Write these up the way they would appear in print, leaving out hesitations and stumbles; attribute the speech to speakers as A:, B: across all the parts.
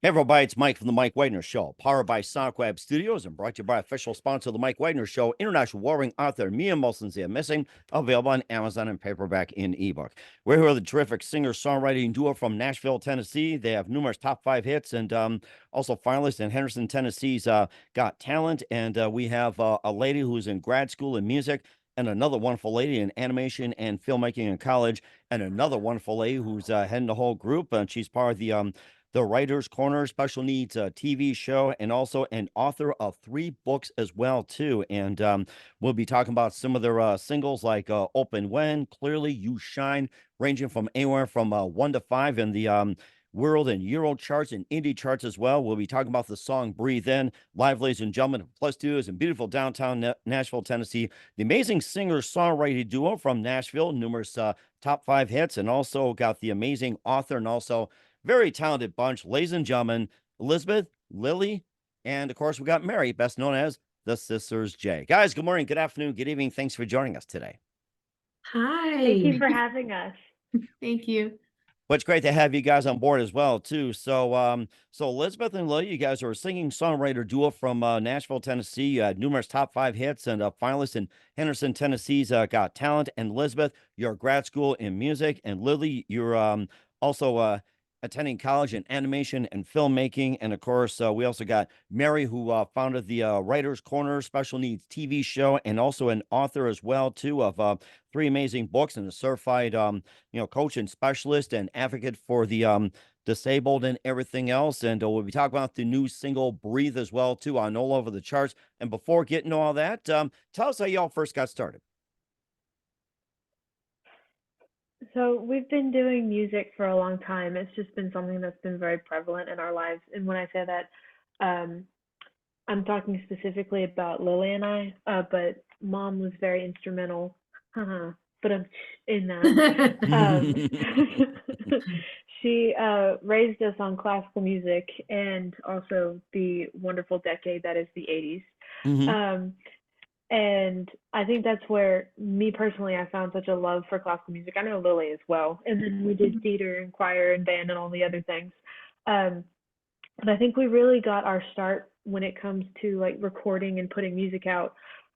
A: Hey everybody, it's Mike from the Mike Wagner Show, powered by SoundWeb Studios and brought to you by official sponsor of the Mike Wagner Show, international warring author Mia Molson's The Missing, available on Amazon and paperback in ebook. We're here with a terrific singer-songwriting duo from Nashville, Tennessee. They have numerous top 5 hits and also finalists in Henderson, Tennessee's Got Talent. And we have a lady who's in grad school in music, and another wonderful lady in animation and filmmaking in college, and another wonderful lady who's heading the whole group. And she's part of the Writers Corner special needs TV show, and also an author of 3 books as well too. And we'll be talking about some of their singles like "Open When," "Clearly," "You Shine," ranging from anywhere from 1 to 5 in the world and Euro charts and indie charts as well. We'll be talking about the song "Breathe In," live, ladies and gentlemen, Plus Studios in beautiful downtown Nashville, Tennessee. The amazing singer-songwriter duo from Nashville, numerous top 5 hits, and also got the amazing author and also very talented bunch, ladies and gentlemen, Elizabeth, Lily, and of course, we got Mary, best known as the Sisters J. Guys, good morning, good afternoon, good evening. Thanks for joining us today.
B: Thank you
C: Hi.
B: for having us.
C: Thank you.
A: Well, it's great to have you guys on board as well, too. So Elizabeth and Lily, you guys are a singing songwriter duo from Nashville, Tennessee. Numerous top 5 hits and finalists in Henderson, Tennessee's Got Talent. And Elizabeth, you're a grad school in music, and Lily, you're also attending college in animation and filmmaking. And of course, we also got Mary, who founded the Writers Corner special needs TV show, and also an author as well, too, of 3 amazing books, and a certified coach and specialist and advocate for the disabled and everything else. And we'll be talking about the new single "Breathe" as well too, on all over the charts. And before getting to all that, tell us how y'all first got started.
B: So we've been doing music for a long time. It's just been something that's been very prevalent in our lives. And when I say that, um, I'm talking specifically about Lily and I, but Mom was very instrumental, but I'm in that. She raised us on classical music and also the wonderful decade that is the 80s.
A: Mhm.
B: And I think that's where me personally I found such a love for classical music. I know Lily as well. And then we did theater and choir and band and all the other things. Um, but I think we really got our start when it comes to like recording and putting music out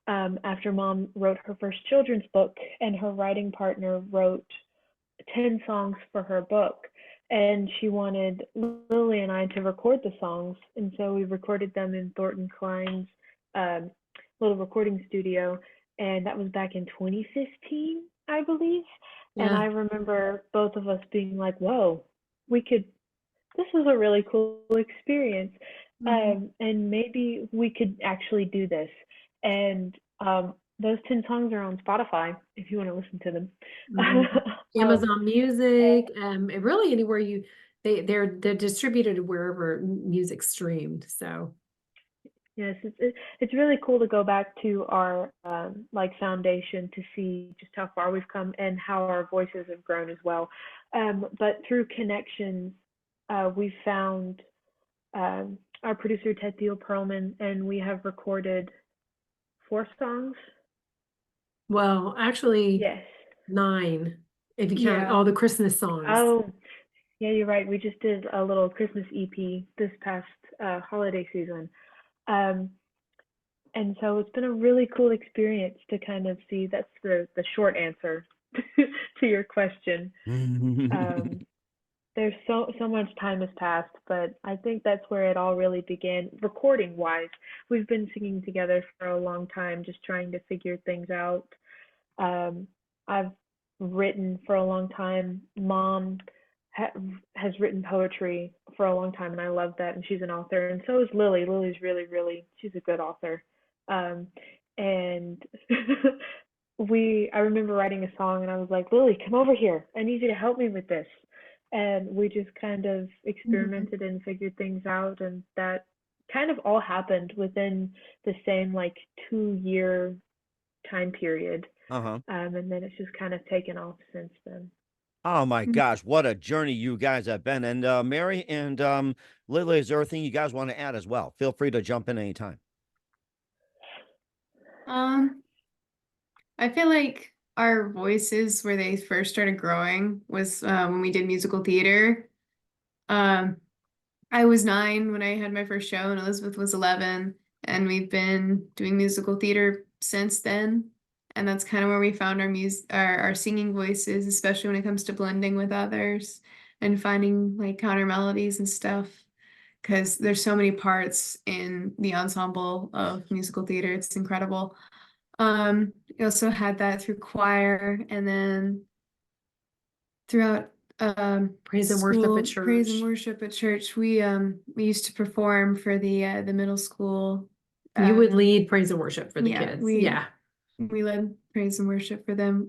B: after Mom wrote her first children's book, and her writing partner wrote 10 songs for her book. And she wanted Lily and I to record the songs. And so we recorded them in Thornton Klein's um, little recording studio. And that was back in 2015, I believe. And I
C: Yeah.
B: remember both of us being like, whoa, we could, this was a really cool experience. And maybe we could actually do this. And those 10 songs are on Spotify if you want to listen to them.
C: Mhm.
B: um,
C: Amazon Music, and really anywhere they're distributed wherever music's streamed. So
B: yes, it's really cool to go back to our like foundation to see just how far we've come and how our voices have grown as well. But through connections, we found our producer Ted Theo Perlman, and we have recorded 4 songs.
C: well, actually
B: Yes.
C: 9, if you count
B: Yeah.
C: all the Christmas songs.
B: Oh, yeah, you're right. We just did a little Christmas EP this past holiday season. Um, and so it's been a really cool experience to kind of see. That's the short answer to your question. Um, there's so much time has passed, but I think that's where it all really began, recording wise. We've been singing together for a long time, just trying to figure things out. I've written for a long time. Mom ha- has written poetry for a long time, and I love that. And she's an author, and so is Lily. Lily's really, she's a good author. Um, and I remember writing a song, and I was like, Lily, come over here. I need you to help me with this. And we just kind of
C: Mhm.
B: experimented and figured things out, and that kind of all happened within the same like 2 year time period.
A: Uh-huh.
B: And then it's just kind of taken off since then.
A: Oh my gosh, what a journey you guys have been. And Mary and Lily, is there anything you guys want to add as well? Feel free to jump in anytime.
D: Um, I feel like our voices where they first started growing was when we did musical theater. Um, I was 9 when I had my first show, and Elizabeth was 11, and we've been doing musical theater since then. And that's kind of where we found our singing voices, especially when it comes to blending with others and finding like counter melodies and stuff. Because there's so many parts in the ensemble of musical theater, it's incredible. We also had that through choir, and then throughout
C: Praise and worship at
D: praise and
C: church.
D: worship at church. We used to perform for the middle school.
C: You would lead praise and worship for the
D: yeah,
C: kids.
D: we-
C: Yeah.
D: We led praise and worship for them.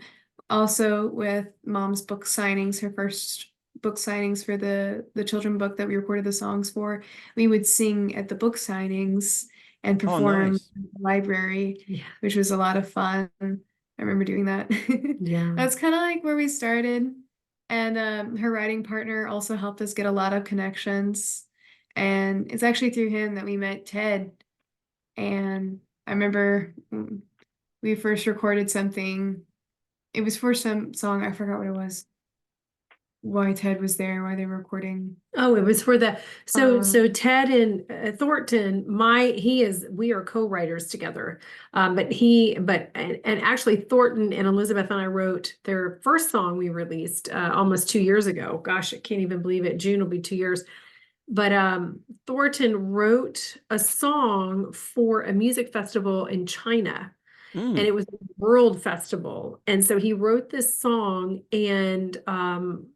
D: Also with Mom's book signings, her first book signings for the children book that we recorded the songs for, we would sing at the book signings and
A: Oh,
D: perform
A: nice.
D: in the library,
C: Yeah.
D: which was a lot of fun. I remember doing that.
C: Yeah.
D: That's kind of like where we started. And her writing partner also helped us get a lot of connections. And it's actually through him that we met Ted. And I remember we first recorded something. It was for some song, I forgot what it was. Why Ted was there, why they were recording.
C: Oh, it was for the
D: Um,
C: so Ted and Thornton, we are co-writers together. And actually Thornton and Elizabeth and I wrote their first song we released almost 2 years ago. Gosh, I can't even believe it. June will be 2 years. But Thornton wrote a song for a music festival in China. And
A: Mm.
C: it was a world festival. And so he wrote this song, and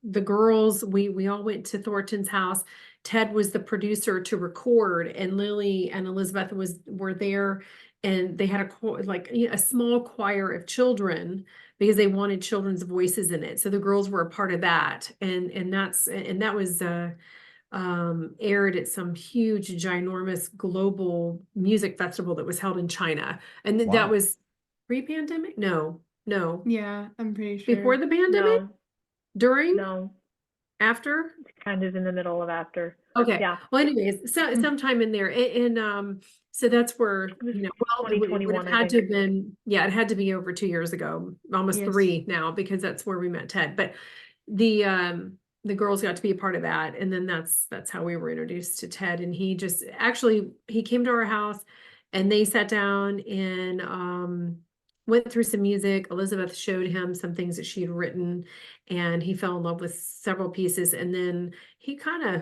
C: the girls, we all went to Thornton's house. Ted was the producer to record, and Lily and Elizabeth were there, and they had a small choir of children because they wanted children's voices in it. So the girls were a part of that. And that was aired at some huge, ginormous global music festival that was held in China. And then that
A: Wow.
C: was pre-pandemic? No.
D: yeah, I'm pretty sure.
C: Before the pandemic?
B: No,
C: During?
B: no,
C: After?
B: it's kind of in the middle of after.
C: Okay.
B: Yeah,
C: Well, anyways, sometime in there. So that's where,
B: it was
C: well, it would have
B: 2021, I
C: had to
B: think.
C: have been, it had to be over 2 years ago, almost
D: Yes.
C: 3 now, because that's where we met Ted. But the girls got to be a part of that. And then that's how we were introduced to Ted. And he came to our house, and they sat down and went through some music. Elizabeth showed him some things that she had written, and he fell in love with several pieces. And then he kind of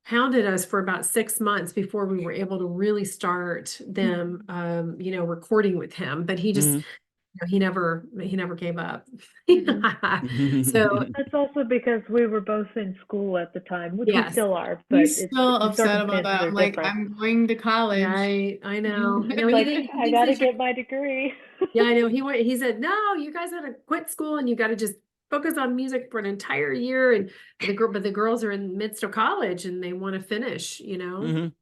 C: hounded us for about 6 months before we were able to really start them, recording with him. But he just,
A: Mhm.
C: he never gave up.
D: Mhm.
C: So
B: That's also because we were both in school at the time, which we
C: yes.
B: still are, but
D: He's still
B: the
D: upset about
B: circumstances
D: that.
B: are
D: I'm like,
B: different.
D: I'm going to college.
C: I know. I know.
B: Like,
C: He
B: I
C: thinks
B: gotta
C: they should.
B: get my degree.
C: Yeah, I know. He said, no, you guys gotta quit school and you gotta just focus on music for an entire year. And but the girls are in the midst of college and they want to finish,
A: Mhm.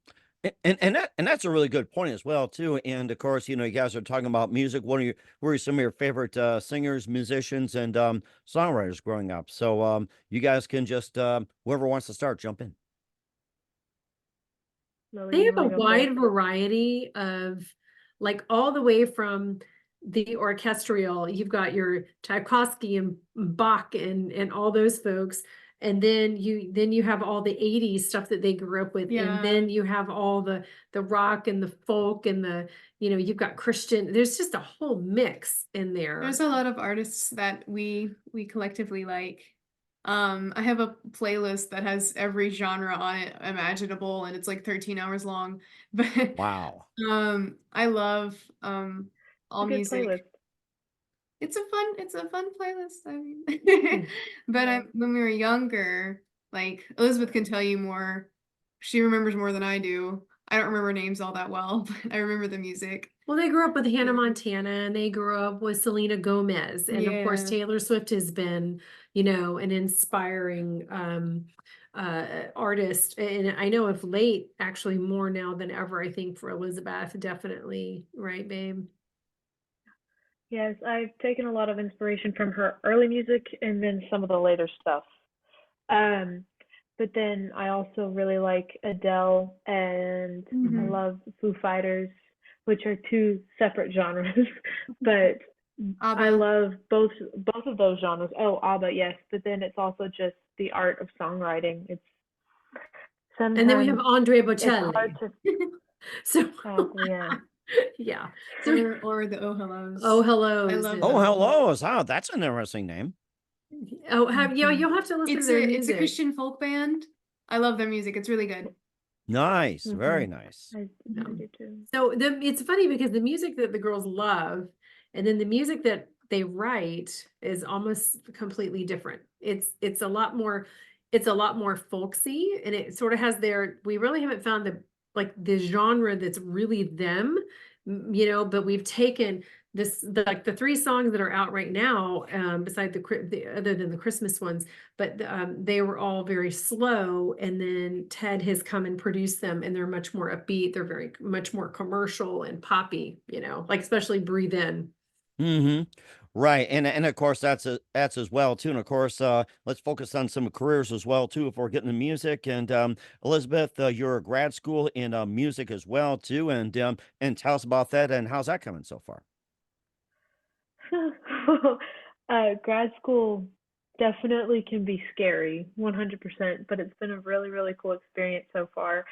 A: And that's a really good point as well too. And of course, you guys are talking about music. Who are some of your favorite singers, musicians, and songwriters growing up? So you guys can just whoever wants to start, jump in.
B: Lily,
C: They
B: you
C: have a
B: wanna go
C: wide
B: first?
C: variety of, like, all the way from the orchestral. You've got your Tchaikovsky and Bach and all those folks. And then you have all the 80s stuff that they grew up with. And
D: Yeah.
C: then you have all the rock and the folk and you've got Christian. There's just a whole mix in there.
D: There's a lot of artists that we collectively like. I have a playlist that has every genre on it imaginable, and it's like 13 hours long. But
A: Wow.
D: I love all
B: It's a good
D: music.
B: playlist.
D: It's a fun playlist. I mean,
C: Mm.
D: but
B: Yeah.
D: when we were younger, like Elizabeth can tell you more. She remembers more than I do. I don't remember names all that well, but I remember the music.
C: Well, they grew up with Hannah
D: Yeah.
C: Montana, and they grew up with Selena Gomez. And of course,
D: Yeah.
C: Taylor Swift has been, an inspiring artist. And I know of late, actually more now than ever, I think for Elizabeth, definitely. Right, babe?
B: Yes, I've taken a lot of inspiration from her early music and then some of the later stuff. Um, but then I also really like Adele and I
D: Mhm.
B: love Foo Fighters, which are two separate genres, but I
D: ABBA.
B: love both of those genres. Oh, ABBA, yes, but then it's also just the art of songwriting. It's sometimes
C: And then we have Andrea
B: it's hard
C: Bocelli.
B: to.
C: So
B: Oh yeah.
C: yeah. So
D: Or the Oh Hellos.
C: oh
D: I
C: hellos.
D: love
C: Yeah.
A: Oh,
D: them.
A: hello. Oh, that's an interesting name.
C: Oh, have you?
B: Mhm.
C: You'll have to listen to
D: It's
C: their
D: a
C: music.
D: Christian folk band. I love their music. It's really good.
A: Nice. Very
B: Mhm.
A: nice.
B: I
C: Yeah.
B: do too.
C: So it's funny because the music that the girls love and then the music that they write is almost completely different. It's a lot more folksy and it sort of has we really haven't found the genre that's really them, but we've taken like the three songs that are out right now, beside the other than the Christmas ones, but they were all very slow, and then Ted has come and produced them, and they're much more upbeat. They're very much more commercial and poppy, like especially Breathe In.
A: Mm-hmm. Right. And of course that's as well too. And of course, let's focus on some careers as well too if we're getting to music. And Elizabeth, you're a grad school in music as well too. And tell us about that and how's that coming so far?
B: Grad school definitely can be scary, 100%, but it's been a really, really cool experience so far.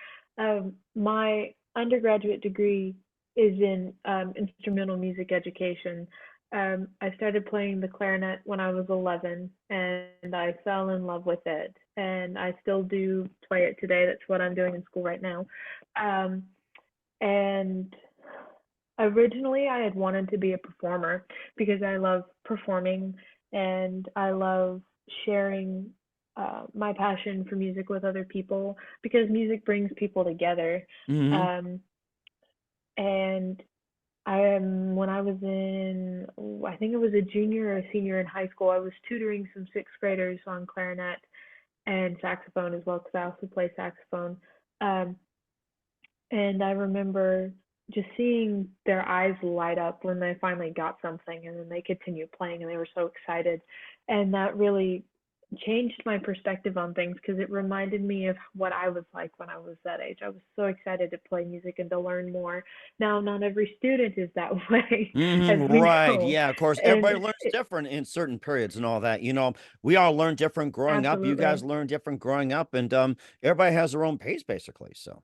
B: My undergraduate degree is in instrumental music education. I started playing the clarinet when I was 11, and I fell in love with it, and I still do play it today. That's what I'm doing in school right now. Um, and originally, I had wanted to be a performer because I love performing and I love sharing my passion for music with other people because music brings people together.
A: Mm-hmm.
B: Um, and when I was I think it was a junior or a senior in high school, I was tutoring some sixth graders on clarinet and saxophone as well because I also play saxophone. Um, and I remember just seeing their eyes light up when they finally got something and then they continued playing and they were so excited. And that really changed my perspective on things because it reminded me of what I was like when I was that age. I was so excited to play music and to learn more. Now, not every student is that way, as
A: Mm-hmm.
B: we
A: Right.
B: know.
A: Yeah. Of course,
B: And
A: everybody learns different in certain periods and all that. We all learn different growing up. You guys
B: absolutely.
A: learn different growing up, and everybody has their own pace basically. So.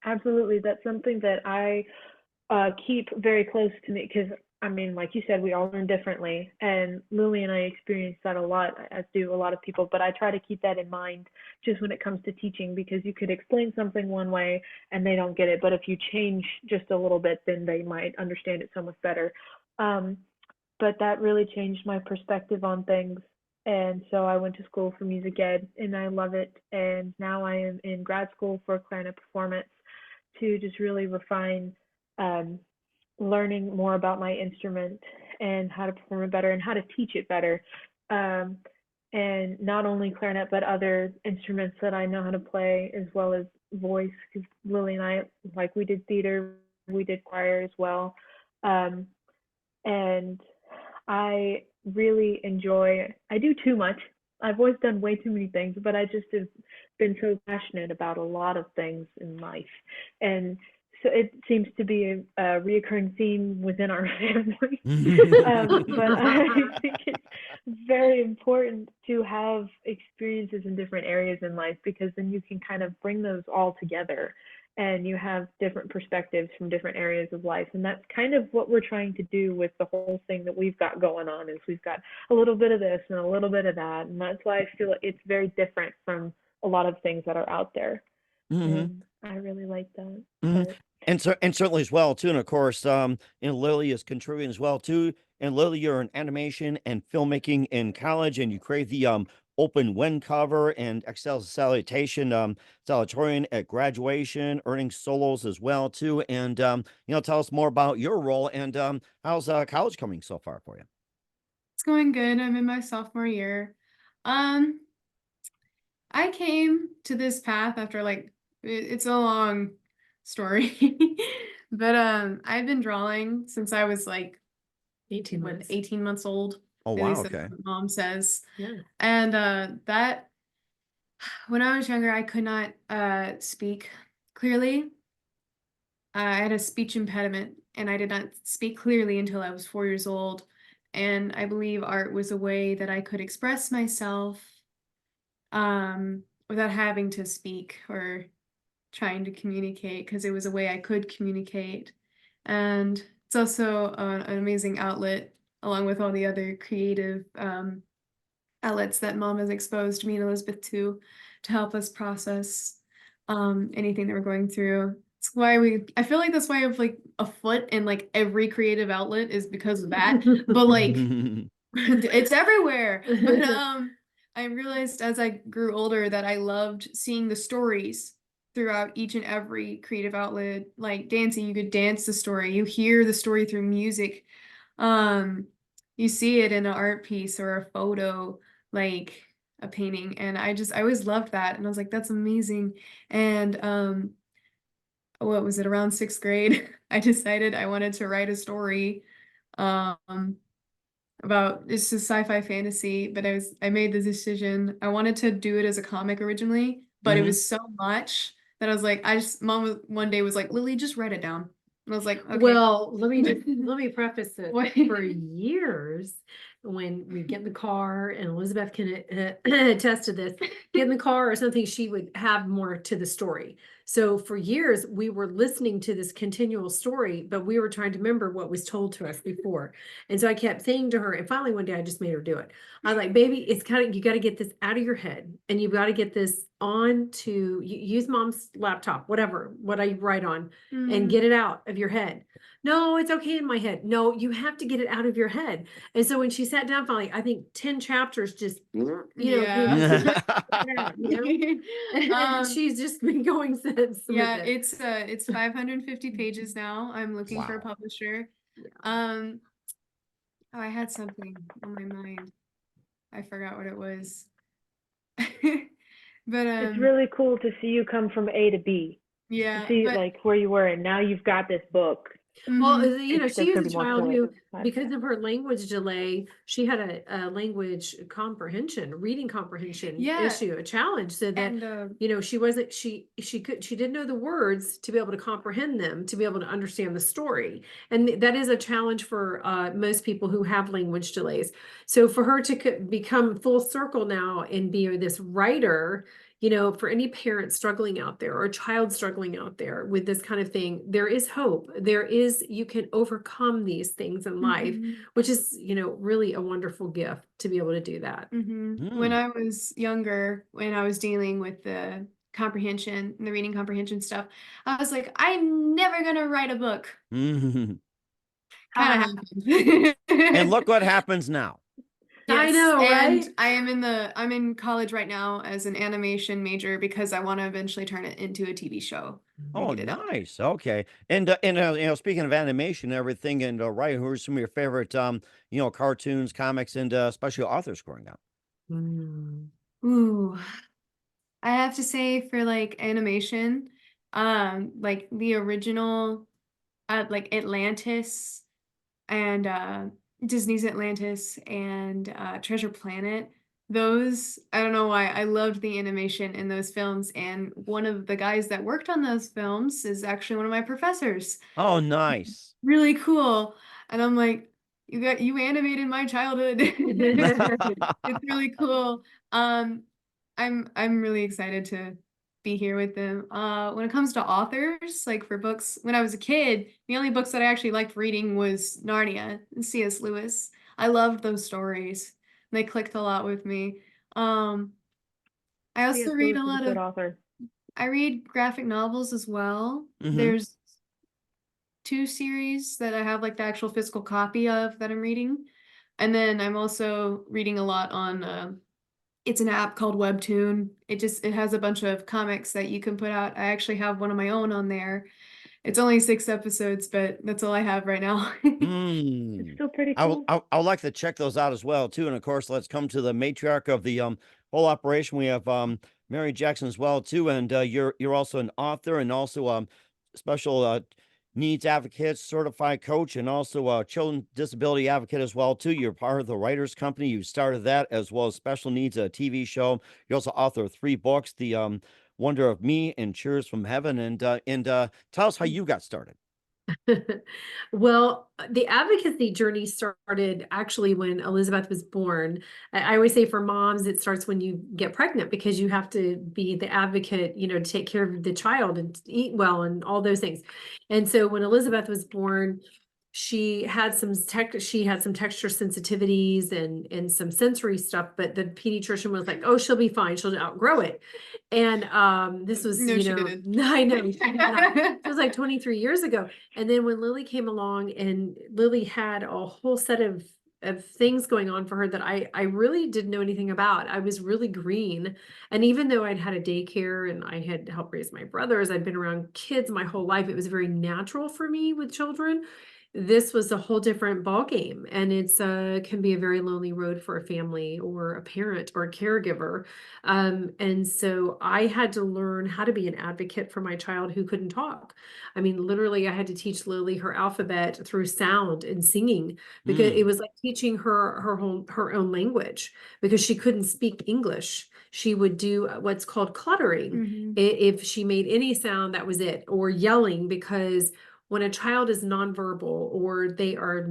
B: Absolutely. That's something that I keep very close to me because I mean, like you said, we all learn differently, and Lily and I experience that a lot, as do a lot of people. But I try to keep that in mind just when it comes to teaching, because you could explain something one way and they don't get it, but if you change just a little bit, then they might understand it so much better. Um, but that really changed my perspective on things, and so I went to school for music ed, and I love it. And now I am in grad school for clarinet performance to just really refine um, learning more about my instrument and how to perform it better and how to teach it better. Um, and not only clarinet, but other instruments that I know how to play, as well as voice, because Lily and I, like, we did theater, we did choir as well. Um, and I really I do too much. I've always done way too many things, but I just have been so passionate about a lot of things in life. And so it seems to be a reoccurring theme within our family. But I think it's very important to have experiences in different areas in life because then you can kind of bring those all together and you have different perspectives from different areas of life. And that's kind of what we're trying to do with the whole thing that we've got going on is we've got a little bit of this and a little bit of that. And that's why I feel it's very different from a lot of things that are out there.
A: Mm-hmm.
B: And I really like that.
A: Mhm.
B: But
A: And certainly as well too, and of course, Lily is contributing as well too. And Lily, you're in animation and filmmaking in college, and you create the open wind cover and Excel's salutation, salutatorian at graduation, earning solos as well too. And tell us more about your role and how's college coming so far for you?
D: It's going good. I'm in my sophomore year. Um, I came to this path after it's a long story. But I've been drawing since I was
C: 18 months.
D: 18 months old.
A: Oh
D: At
A: wow,
D: least that's
A: okay.
D: what mom says.
C: Yeah.
D: And that when I was younger, I could not speak clearly. I had a speech impediment and I did not speak clearly until I was 4 years old. And I believe art was a way that I could express myself without having to speak or trying to communicate, because it was a way I could communicate. And it's also an amazing outlet, along with all the other creative outlets that mom has exposed me and Elizabeth to help us process anything that we're going through. It's why I feel like that's why I have like a foot in like every creative outlet, is because of that. But like it's everywhere. But I realized as I grew older that I loved seeing the stories throughout each and every creative outlet. Like dancing, you could dance the story, you hear the story through music, you see it in an art piece or a photo, like a painting. And I always loved that, and I was like, that's amazing. And what was it, around 6th grade, I decided I wanted to write a story about, it's just sci-fi fantasy, but I made the decision, I wanted to do it as a comic originally, but it was so much that I was like, mom one day was like, Lily, just write it down. And I was like, okay.
C: Well, let me preface it.
D: What?
C: For years, when we get in the car, and Elizabeth can attest to this, get in the car or something, she would have more to the story. So for years, we were listening to this continual story, but we were trying to remember what was told to us before. And so I kept saying to her, and finally one day I just made her do it. I was like, baby, it's you got to get this out of your head, and you've got to get this on to use mom's laptop, whatever, what I write on, and get it out of your head. No, it's okay in my head. No, you have to get it out of your head. And so when she sat down finally, I think 10 chapters just,
D: Yeah.
C: and she's just been going since.
D: Yeah,
C: with it.
D: it's 550 pages now. I'm looking for a
A: Wow.
D: publisher.
C: Yeah.
D: Oh, I had something on my mind. I forgot what it was. But
B: It's really cool to see you come from A to B.
D: yeah,
B: To see
D: but
B: like where you were, and now you've got this book.
C: Well,
D: mhm.
C: you know,
B: It's
C: she
B: just
C: was
B: gonna
C: a
B: be more
C: child
B: fun.
C: who, because of her language delay, she had a language comprehension, reading comprehension
D: Yeah.
C: issue, a challenge, so that,
D: And
C: you know, she wasn't, she didn't know the words to be able to comprehend them, to be able to understand the story. And that is a challenge for most people who have language delays. So for her to become full circle now and be this writer, you know, for any parent struggling out there or child struggling out there with this kind of thing, there is hope. You can overcome these things in life, which is, you know, really a wonderful gift to be able to do that.
D: When I was younger, when I was dealing with the comprehension and the reading comprehension stuff, I was like, I'm never gonna write a book.
A: And
D: Kind of happened.
A: look what happens now.
C: I know, right?
D: And I'm in college right now as an animation major because I want to eventually turn it into a TV show.
A: Oh,
D: get it out.
A: nice. Okay. And you know, speaking of animation and everything, and right, who are some of your favorite you know, cartoons, comics, and especially authors growing up?
D: Ooh, I have to say for like animation, like the original, like Atlantis and Disney's Atlantis and Treasure Planet. Those, I don't know why, I loved the animation in those films. And one of the guys that worked on those films is actually one of my professors.
A: Oh, nice.
D: Really cool. And I'm like, you animated my childhood. It's really cool. I'm really excited to be here with them. When it comes to authors, like for books, when I was a kid, the only books that I actually liked reading was Narnia and C.S. Lewis. I loved those stories. They clicked a lot with me. I also
B: C.S.
D: read
B: Lewis
D: a
B: is
D: lot
B: good
D: of,
B: author.
D: I read graphic novels as well.
A: Mhm.
D: There's 2 series that I have like the actual physical copy of that I'm reading. And then I'm also reading a lot on it's an app called Webtoon. It has a bunch of comics that you can put out. I actually have one of my own on there. It's only 6 episodes, but that's all I have right now.
B: It's still pretty cool.
A: I would like to check those out as well too. And of course, let's come to the matriarch of the whole operation. We have Mary Jackson as well too, and you're also an author and also special needs advocate, certified coach, and also a children disability advocate as well too. You're part of the Writers Company. You started that as well as Special Needs, a TV show. You also author 3 books, the Wonder of Me and Cheers from Heaven, and tell us how you got started.
C: Well, the advocacy journey started actually when Elizabeth was born. I always say for moms, it starts when you get pregnant because you have to be the advocate, to take care of the child and to eat well and all those things. And so when Elizabeth was born, she had some texture sensitivities and some sensory stuff, but the pediatrician was like, "Oh, she'll be fine. She'll outgrow it." And this was,
D: No, she didn't.
C: I know she did not. It was like 23 years ago. And then when Lily came along, and Lily had a whole set of things going on for her that I really didn't know anything about. I was really green. And even though I'd had a daycare and I had helped raise my brothers, I'd been around kids my whole life. It was very natural for me with children. This was a whole different ball game, and it's can be a very lonely road for a family or a parent or a caregiver. And so I had to learn how to be an advocate for my child who couldn't talk. I mean, literally, I had to teach Lily her alphabet through sound and singing, because it was like teaching her her own language, because she couldn't speak English. She would do what's called cluttering.
D: Mhm.
C: If she made any sound, that was it, or yelling, because when a child is nonverbal or they're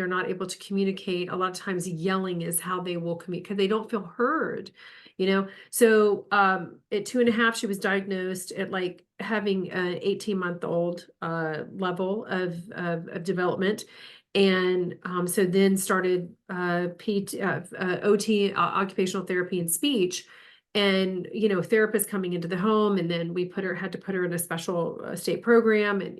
C: not able to communicate, a lot of times yelling is how they will communicate because they don't feel heard. So at 2.5, she was diagnosed at like having an 18-month-old level of development. And so then started OT, occupational therapy and speech. And therapists coming into the home, and then we had to put her in a special state program, and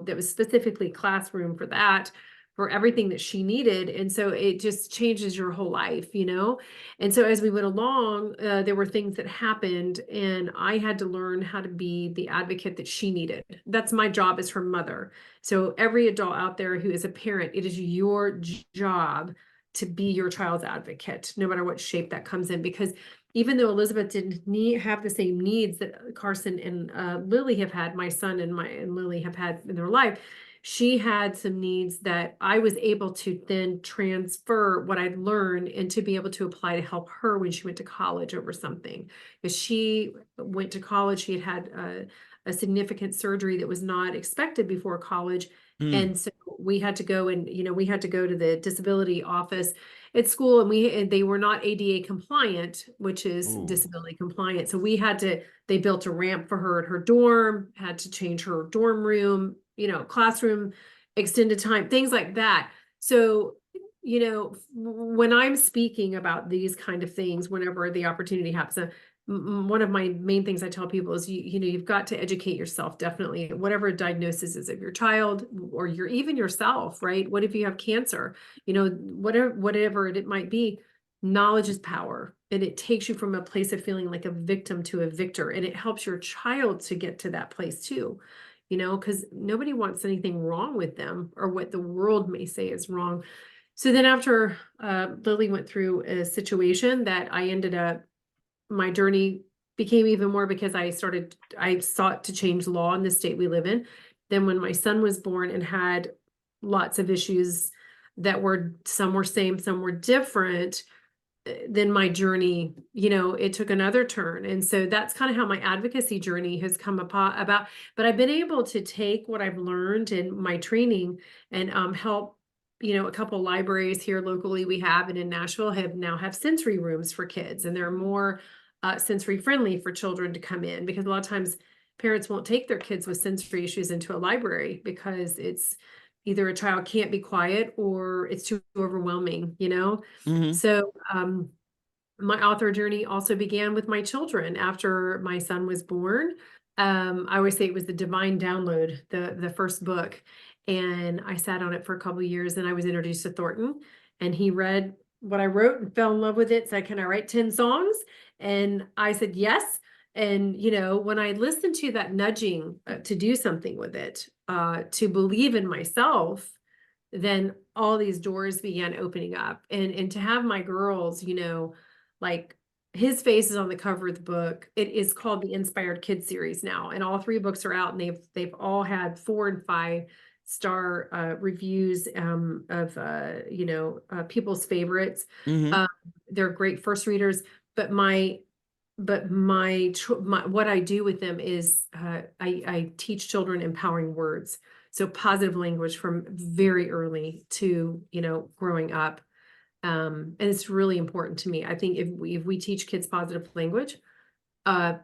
C: that was specifically classroom for that, for everything that she needed. And so it just changes your whole life. And so as we went along, there were things that happened, and I had to learn how to be the advocate that she needed. That's my job as her mother. So every adult out there who is a parent, it is your job to be your child's advocate, no matter what shape that comes in. Because even though Elizabeth didn't have the same needs that Carson and Lily have had, my son and Lily have had in their life, she had some needs that I was able to then transfer what I'd learned and to be able to apply to help her when she went to college over something. Because she went to college, she had a significant surgery that was not expected before college. And so we had to go we had to go to the disability office at school, and they were not ADA compliant, which is disability compliant. So they built a ramp for her at her dorm, had to change her dorm room, classroom, extended time, things like that. So, when I'm speaking about these kind of things, whenever the opportunity happens, one of my main things I tell people is you've got to educate yourself, definitely, whatever diagnosis is of your child or even yourself, right? What if you have cancer? Whatever it might be, knowledge is power, and it takes you from a place of feeling like a victim to a victor, and it helps your child to get to that place too, because nobody wants anything wrong with them or what the world may say is wrong. So then after Lily went through a situation that I ended up, my journey became even more because I sought to change law in the state we live in. Then when my son was born and had lots of issues that some were same, some were different, then my journey, it took another turn. And so that's kind of how my advocacy journey has come about. But I've been able to take what I've learned in my training and help, a couple libraries here locally we have, and in Nashville now have sensory rooms for kids, and they're more sensory friendly for children to come in, because a lot of times parents won't take their kids with sensory issues into a library because it's either a child can't be quiet or it's too overwhelming. So my author journey also began with my children after my son was born. I always say it was the divine download, the first book. And I sat on it for a couple of years, and I was introduced to Thornton, and he read what I wrote and fell in love with it. Said, "Can I write 10 songs?" And I said, "Yes." And, when I listened to that nudging to do something with it, to believe in myself, then all these doors began opening up, and to have my girls, like, his face is on the cover of the book. It is called the Inspired Kids series now, and all 3 books are out, and they've all had 4 and 5-star reviews of people's favorites. They're great first readers, but what I do with them is I teach children empowering words. So positive language from very early to, growing up. And it's really important to me. I think if we teach kids positive language,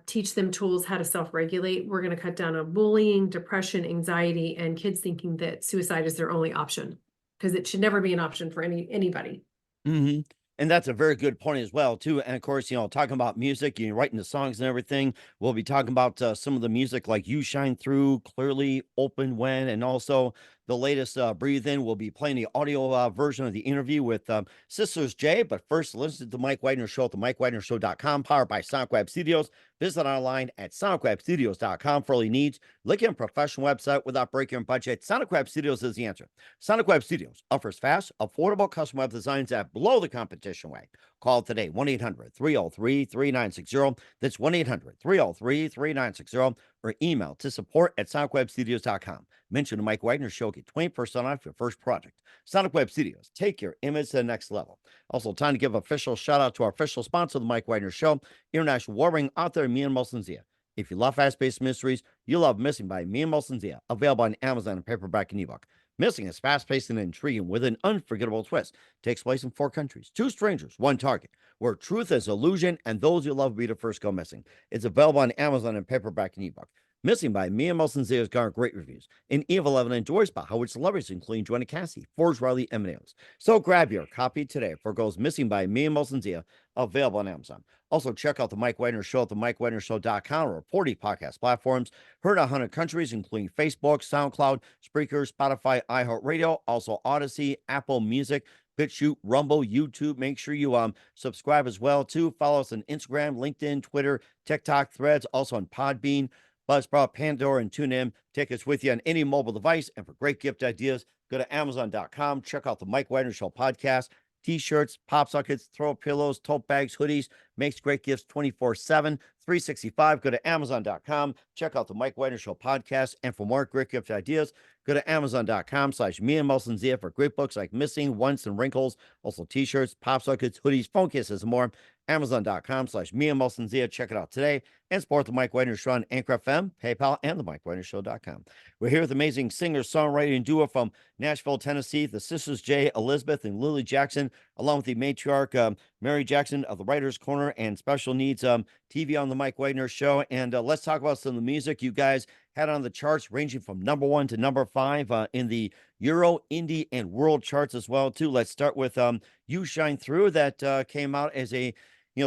C: teach them tools how to self-regulate, we're going to cut down on bullying, depression, anxiety, and kids thinking that suicide is their only option, because it should never be an option for anybody.
A: Hmm. And that's a very good point as well, too. And of course, talking about music, writing the songs and everything. We'll be talking about some of the music like "You Shine Through," "Clearly," "Open When," and also the latest "Breathe In." We'll be playing the audio version of the interview with Sisters J. But first, listen to the Mike Wagner Show at the MikeWagnerShow.com, powered by SonicWeb Studios. Visit online at SonicWebStudios.com for all your needs. Look at a professional website without breaking your budget. SonicWeb Studios is the answer. Sonic Web Studios offers fast, affordable custom web designs that blow the competition away. Call today, 1-800-303-3960. That's 1-800-303-3960. Or email to support@sonicwebstudios.com. Mention the Mike Wagner Show. Get 20% off your first project. Sonic Web Studios. Take your image to the next level. Also, time to give official shout out to our official sponsor of the Mike Wagner Show, international warring author me and Molson Zia. If you love fast-paced mysteries, you love Missing by me and Molson Zia. Available on Amazon and paperback and ebook. Missing is fast-paced and intriguing with an unforgettable twist. Takes place in 4 countries, 2 strangers, 1 target, where truth is illusion and those you love will be the first go missing. It's available on Amazon and paperback and ebook. Missing by me and Molson Zia has garnered great reviews. And Evil Evan enjoys by Howard celebrities, including Joanna Cassie, Forge Riley, and Nails. So grab your copy today for Goes Missing by me and Molson Zia, available on Amazon. Also, check out the Mike Wagner Show at the MikeWagnerShow.com or 40 podcast platforms. Heard in 100 countries, including Facebook, SoundCloud, Spreaker, Spotify, iHeartRadio, also Odyssey, Apple Music, BitChute, Rumble, YouTube. Make sure you subscribe as well, too. Follow us on Instagram, LinkedIn, Twitter, TikTok, Threads, also on Podbean, Buzzsprout, Pandora, and TuneIn. Take us with you on any mobile device. And for great gift ideas, go to Amazon.com. Check out the Mike Wagner Show podcast. T-shirts, pop sockets, throw pillows, tote bags, hoodies. Makes great gifts 24/7, 365. Go to Amazon.com. Check out the Mike Wagner Show podcast. And for more great gift ideas, go to Amazon.com/me and Molson Zia for great books like Missing, Once, and Wrinkles. Also T-shirts, pop sockets, hoodies, phone cases, and more. Amazon.com/me and Molson Zia. Check it out today. And support the Mike Wagner Show on Anchor FM, PayPal, and the MikeWagnerShow.com. We're here with amazing singer-songwriting duo from Nashville, Tennessee, the Sisters J, Elizabeth, and Lily Jackson, along with the matriarch Mary Jackson of the Writers Corner and Special Needs TV on the Mike Wagner Show. And let's talk about some of the music you guys had on the charts, ranging from #1 to #5 in the Euro, Indie, and World charts as well, too. Let's start with "You Shine Through," that came out as a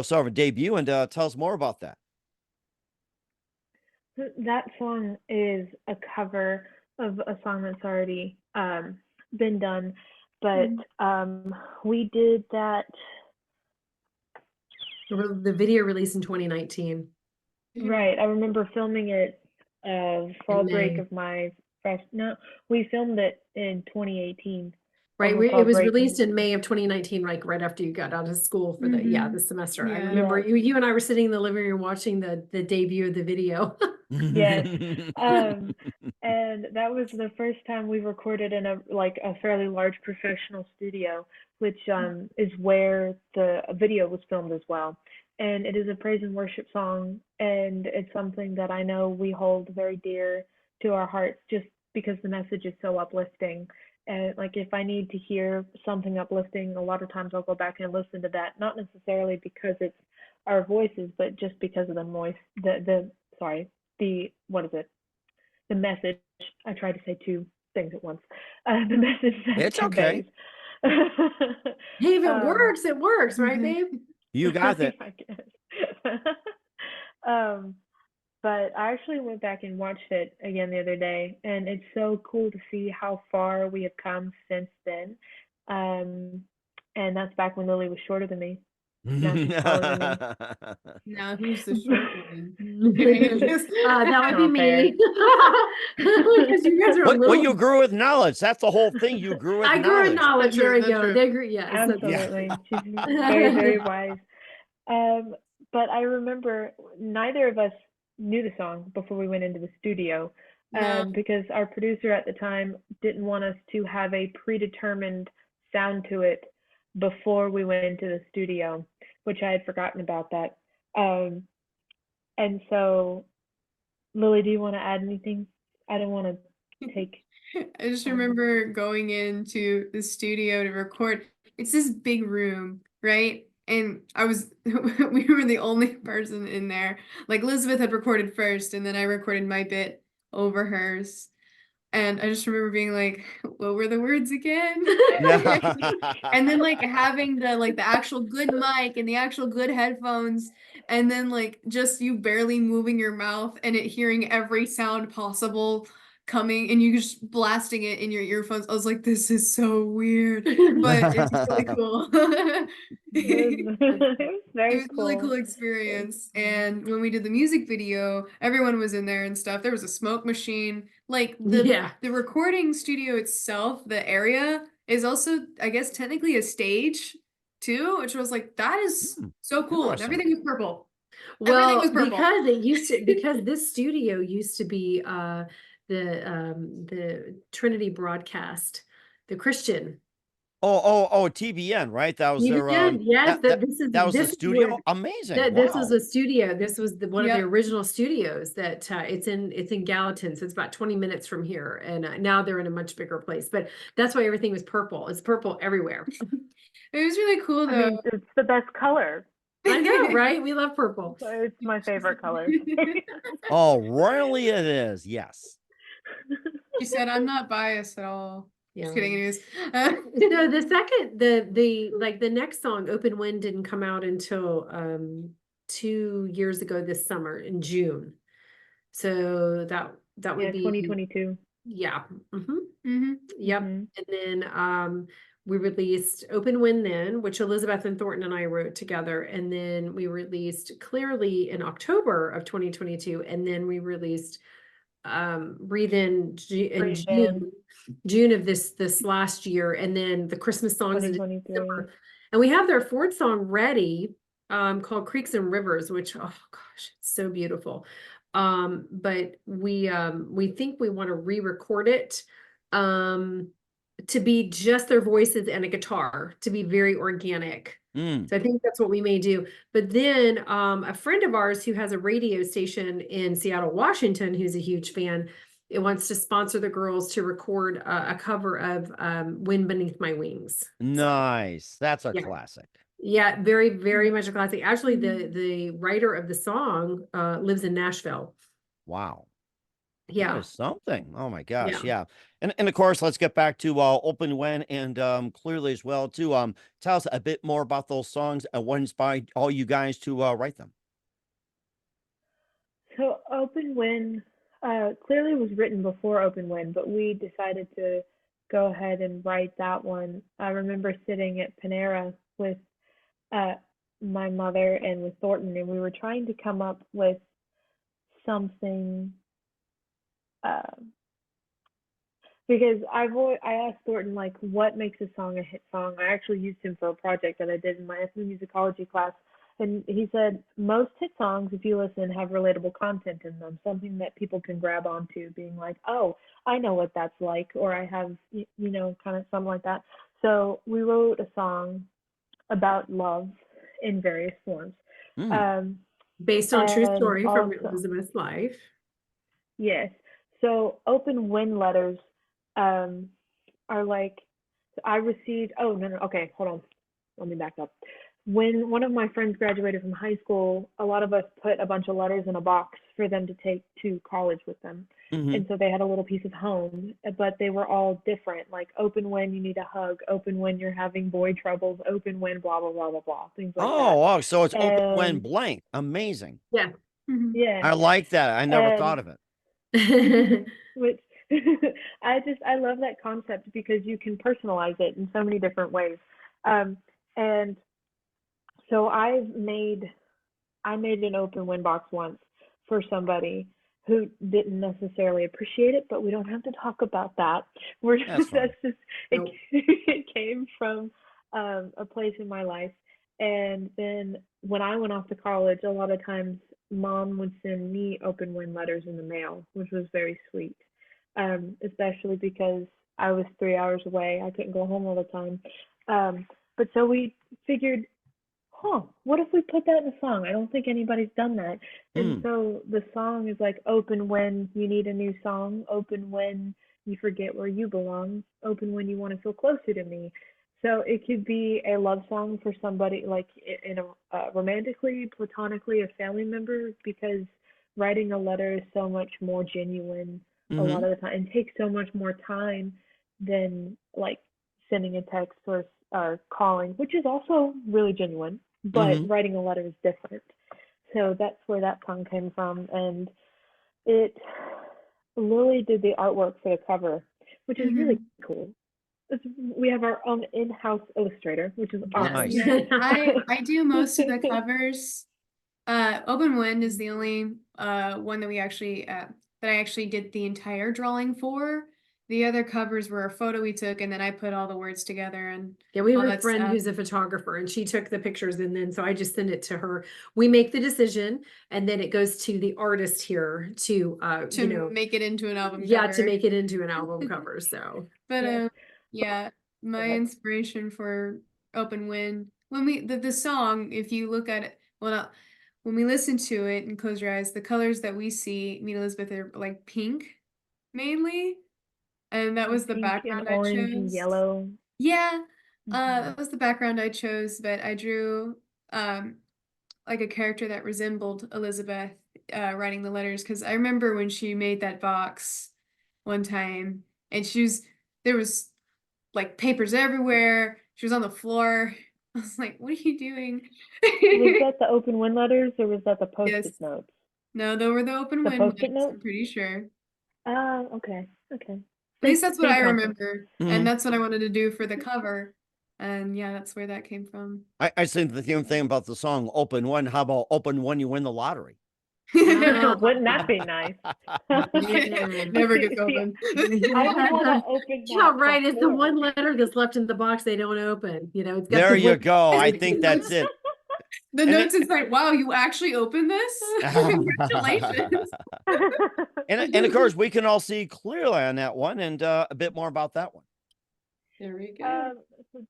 A: sort of a debut, and tell us more about that.
B: That song is a cover of a song that's already been done, but we did that.
C: The video released in 2019.
B: Right. I remember filming it fall break
C: May.
B: of my no, we filmed it in 2018.
C: Right.
B: over fall
C: It was
B: break.
C: released in May of 2019, like right after you got out of school for the semester. I
D: Yeah.
C: remember
B: Yeah.
C: you and I were sitting in the living room watching the debut of the video.
B: Yes. And that was the first time we recorded in a fairly large professional studio, which is where the video was filmed as well. And it is a praise and worship song, and it's something that I know we hold very dear to our hearts, just because the message is so uplifting. And if I need to hear something uplifting, a lot of times I'll go back and listen to that, not necessarily because it's our voices, but just because of the message. I tried to say 2 things at once. The message that
A: It's
B: it
A: okay.
B: conveys.
C: Hey, if it works, it works, right, babe?
A: You got it.
B: I guess. But I actually went back and watched it again the other day, and it's so cool to see how far we have come since then. And that's back when Lily was shorter than me. Now she's taller than me.
D: Now who's the short one?
C: That would be
B: Not fair.
C: me. Because you guys are a
A: Well,
C: little.
A: you grew with knowledge. That's the whole thing. You grew with
C: I grew in
A: knowledge.
C: knowledge.
D: That's
C: There we
D: true,
C: go.
D: that's
C: They agree. Yes.
B: Absolutely. She's very, very wise. But I remember neither of us knew the song before we went into the studio,
D: No.
B: because our producer at the time didn't want us to have a predetermined sound to it before we went into the studio, which I had forgotten about that. And so, Lily, do you want to add anything? I don't want to take
D: I just
B: Um,
D: remember going into the studio to record. It's this big room, right? And we were the only person in there. Like Elizabeth had recorded first, and then I recorded my bit over hers. And I just remember being like, what were the words again? And then like having the actual good mic and the actual good headphones, and then like just you barely moving your mouth and it hearing every sound possible coming and you just blasting it in your earphones. I was like, this is so weird, but it was really cool.
B: it was, it was
D: It
B: very
D: was a really cool
B: cool.
D: experience. And when we did the music video, everyone was in there and stuff. There was a smoke machine. Like
C: Yeah.
D: the recording studio itself, the area is also, I guess, technically a stage too, which was like, that is
A: Hmm,
D: so cool. And
A: interesting.
D: everything was purple. Everything was
C: Well,
D: purple.
C: because it used to, because this studio used to be the Trinity Broadcast, the Christian.
A: Oh, TBN, right? That was
C: You
A: their
C: did, yes,
A: that that
C: this
A: that was the
C: is where
A: studio. Amazing.
C: that this was
A: Wow.
C: a studio. This was one of the
D: Yep.
C: original studios that it's in Gallatin, so it's about 20 minutes from here. And now they're in a much bigger place. But that's why everything was purple. It's purple everywhere.
D: It was really cool
B: I
D: though.
B: mean, it's the best color.
C: I know, right? We love purple.
B: So it's my favorite color.
A: Oh, royally it is. Yes.
D: She said, I'm not biased at all. Just
C: Yeah.
D: kidding, anyways.
C: So the second the next song, Open Wind, didn't come out until 2 years ago this summer in June. So that would
B: Yeah,
C: be
B: 2022.
C: yeah. hmm
D: hmm
C: Yep.
B: Mhm.
C: And then we released Open Wind then, which Elizabeth and Thornton and I wrote together. And then we released Clearly in October of 2022. And then we released Breathe In in
B: Breathe In,
C: June of this last year. And then the Christmas songs in
B: 2023.
C: December. And we have their fourth song ready, called Creeks and Rivers, which, oh gosh, it's so beautiful. But we think we want to re-record it to be just their voices and a guitar, to be very organic.
A: Mm.
C: So I think that's what we may do. But then a friend of ours who has a radio station in Seattle, Washington, who's a huge fan, it wants to sponsor the girls to record a cover of Wind Beneath My Wings.
A: Nice. That's a
C: Yeah.
A: classic.
C: Yeah, very, very much a classic. Actually,
D: Mhm.
C: the writer of the song lives in Nashville.
A: Wow. That
C: Yeah.
A: is something. Oh my gosh.
C: Yeah.
A: Yeah. And of course, let's get back to Open When and Clearly as well too. Tell us a bit more about those songs and what inspired all you guys to write them.
B: So Open Wind clearly was written before Open Wind, but we decided to go ahead and write that one. I remember sitting at Panera with uh, my mother and with Thornton, and we were trying to come up with something uh, because I asked Thornton like what makes a song a hit song. I actually used him for a project that I did in my ethnomusicology class, and he said most hit songs, if you listen, have relatable content in them, something that people can grab onto, being like, oh, I know what that's like, or I have kind of something like that. So we wrote a song about love in various forms.
A: Mm.
B: Um,
C: Based on true
B: and
C: story from
B: also,
C: Elizabeth's life.
B: yes. So open wind letters um, are like, I received, oh, no, no, okay, hold on. Let me back up. When one of my friends graduated from high school, a lot of us put a bunch of letters in a box for them to take to college with them.
A: Hmm.
B: And so they had a little piece of home, but they were all different, like open when you need a hug, open when you're having boy troubles, open when blah, blah, blah, blah, blah, things like that.
A: Oh, so it's Open When
B: And
A: blank. Amazing.
C: Yeah.
D: Mhm.
B: yeah,
A: I like that. I never thought
B: and
A: of it.
B: which I love that concept because you can personalize it in so many different ways. And so I made an open wind box once for somebody who didn't necessarily appreciate it, but we don't have to talk about that. We're
A: That's fine.
B: that's just it,
C: Nope.
B: it came from a place in my life. And then when I went off to college, a lot of times mom would send me open wind letters in the mail, which was very sweet. Especially because I was 3 hours away. I couldn't go home all the time. But so we figured, what if we put that in a song? I don't think anybody's done that. And
A: Mm.
B: so the song is like open when you need a new song, open when you forget where you belong, open when you want to feel closer to me. So it could be a love song for somebody like in a romantically, platonically, a family member, because writing a letter is so much more genuine a
A: Mm-hmm.
B: lot of the time and takes so much more time than like sending a text or calling, which is also really genuine, but
A: Mm-hmm.
B: writing a letter is different. So that's where that song came from. And it, Lily did the artwork for the cover, which is really
D: Mhm.
B: cool. We have our own in-house illustrator, which is awesome.
A: Nice.
D: Yeah, I do most of the covers. Open Wind is the only one that we actually that I actually did the entire drawing for. The other covers were a photo we took, and then I put all the words together and
C: Yeah, we have
D: all
C: a
D: that
C: friend
D: stuff.
C: who's a photographer and she took the pictures and then so I just send it to her. We make the decision and then it goes to the artist here to
D: To make it into an album
C: yeah, to
D: cover.
C: make it into an album cover. So
D: But
B: Yes.
D: yeah, my
B: ahead.
D: inspiration for Open Wind, when the song, if you look at it, well, not, when we listen to it and close your eyes, the colors that we see, me and Elizabeth, are like pink mainly, and that was the
B: Pink and
D: background I
B: orange and
D: chose.
B: yellow.
D: Yeah,
B: Hmm.
D: that was the background I chose, but I drew like a character that resembled Elizabeth writing the letters, because I remember when she made that box one time and there was like papers everywhere. She was on the floor. I was like, what are you doing?
B: Was that the open wind letters or was that the
D: Yes.
B: post-it notes?
D: No, they were the open
B: The
D: wind
B: post-it
D: ones, I'm
B: notes?
D: pretty sure.
B: Okay. Okay.
D: At least that's what
B: Same
D: I
B: concept.
D: remember. And
A: Mm-hmm.
D: that's what I wanted to do for the cover. And yeah, that's where that came from.
A: I think the same thing about the song "Open One." How about "Open When You Win the Lottery"?
B: Wouldn't that be nice?
C: man.
D: Never gets
B: See,
D: open.
B: I would want to open
C: Yeah,
B: that
C: right. It's the
B: before.
C: one letter that's left in the box they don't open. It's got
A: There
C: the
A: you
C: one.
A: go. I think that's it.
D: The
A: And
D: notes inside, wow, you actually opened this? Congratulations.
A: and of course we can all see clearly on that one and a bit more about that one.
C: There we go.
B: So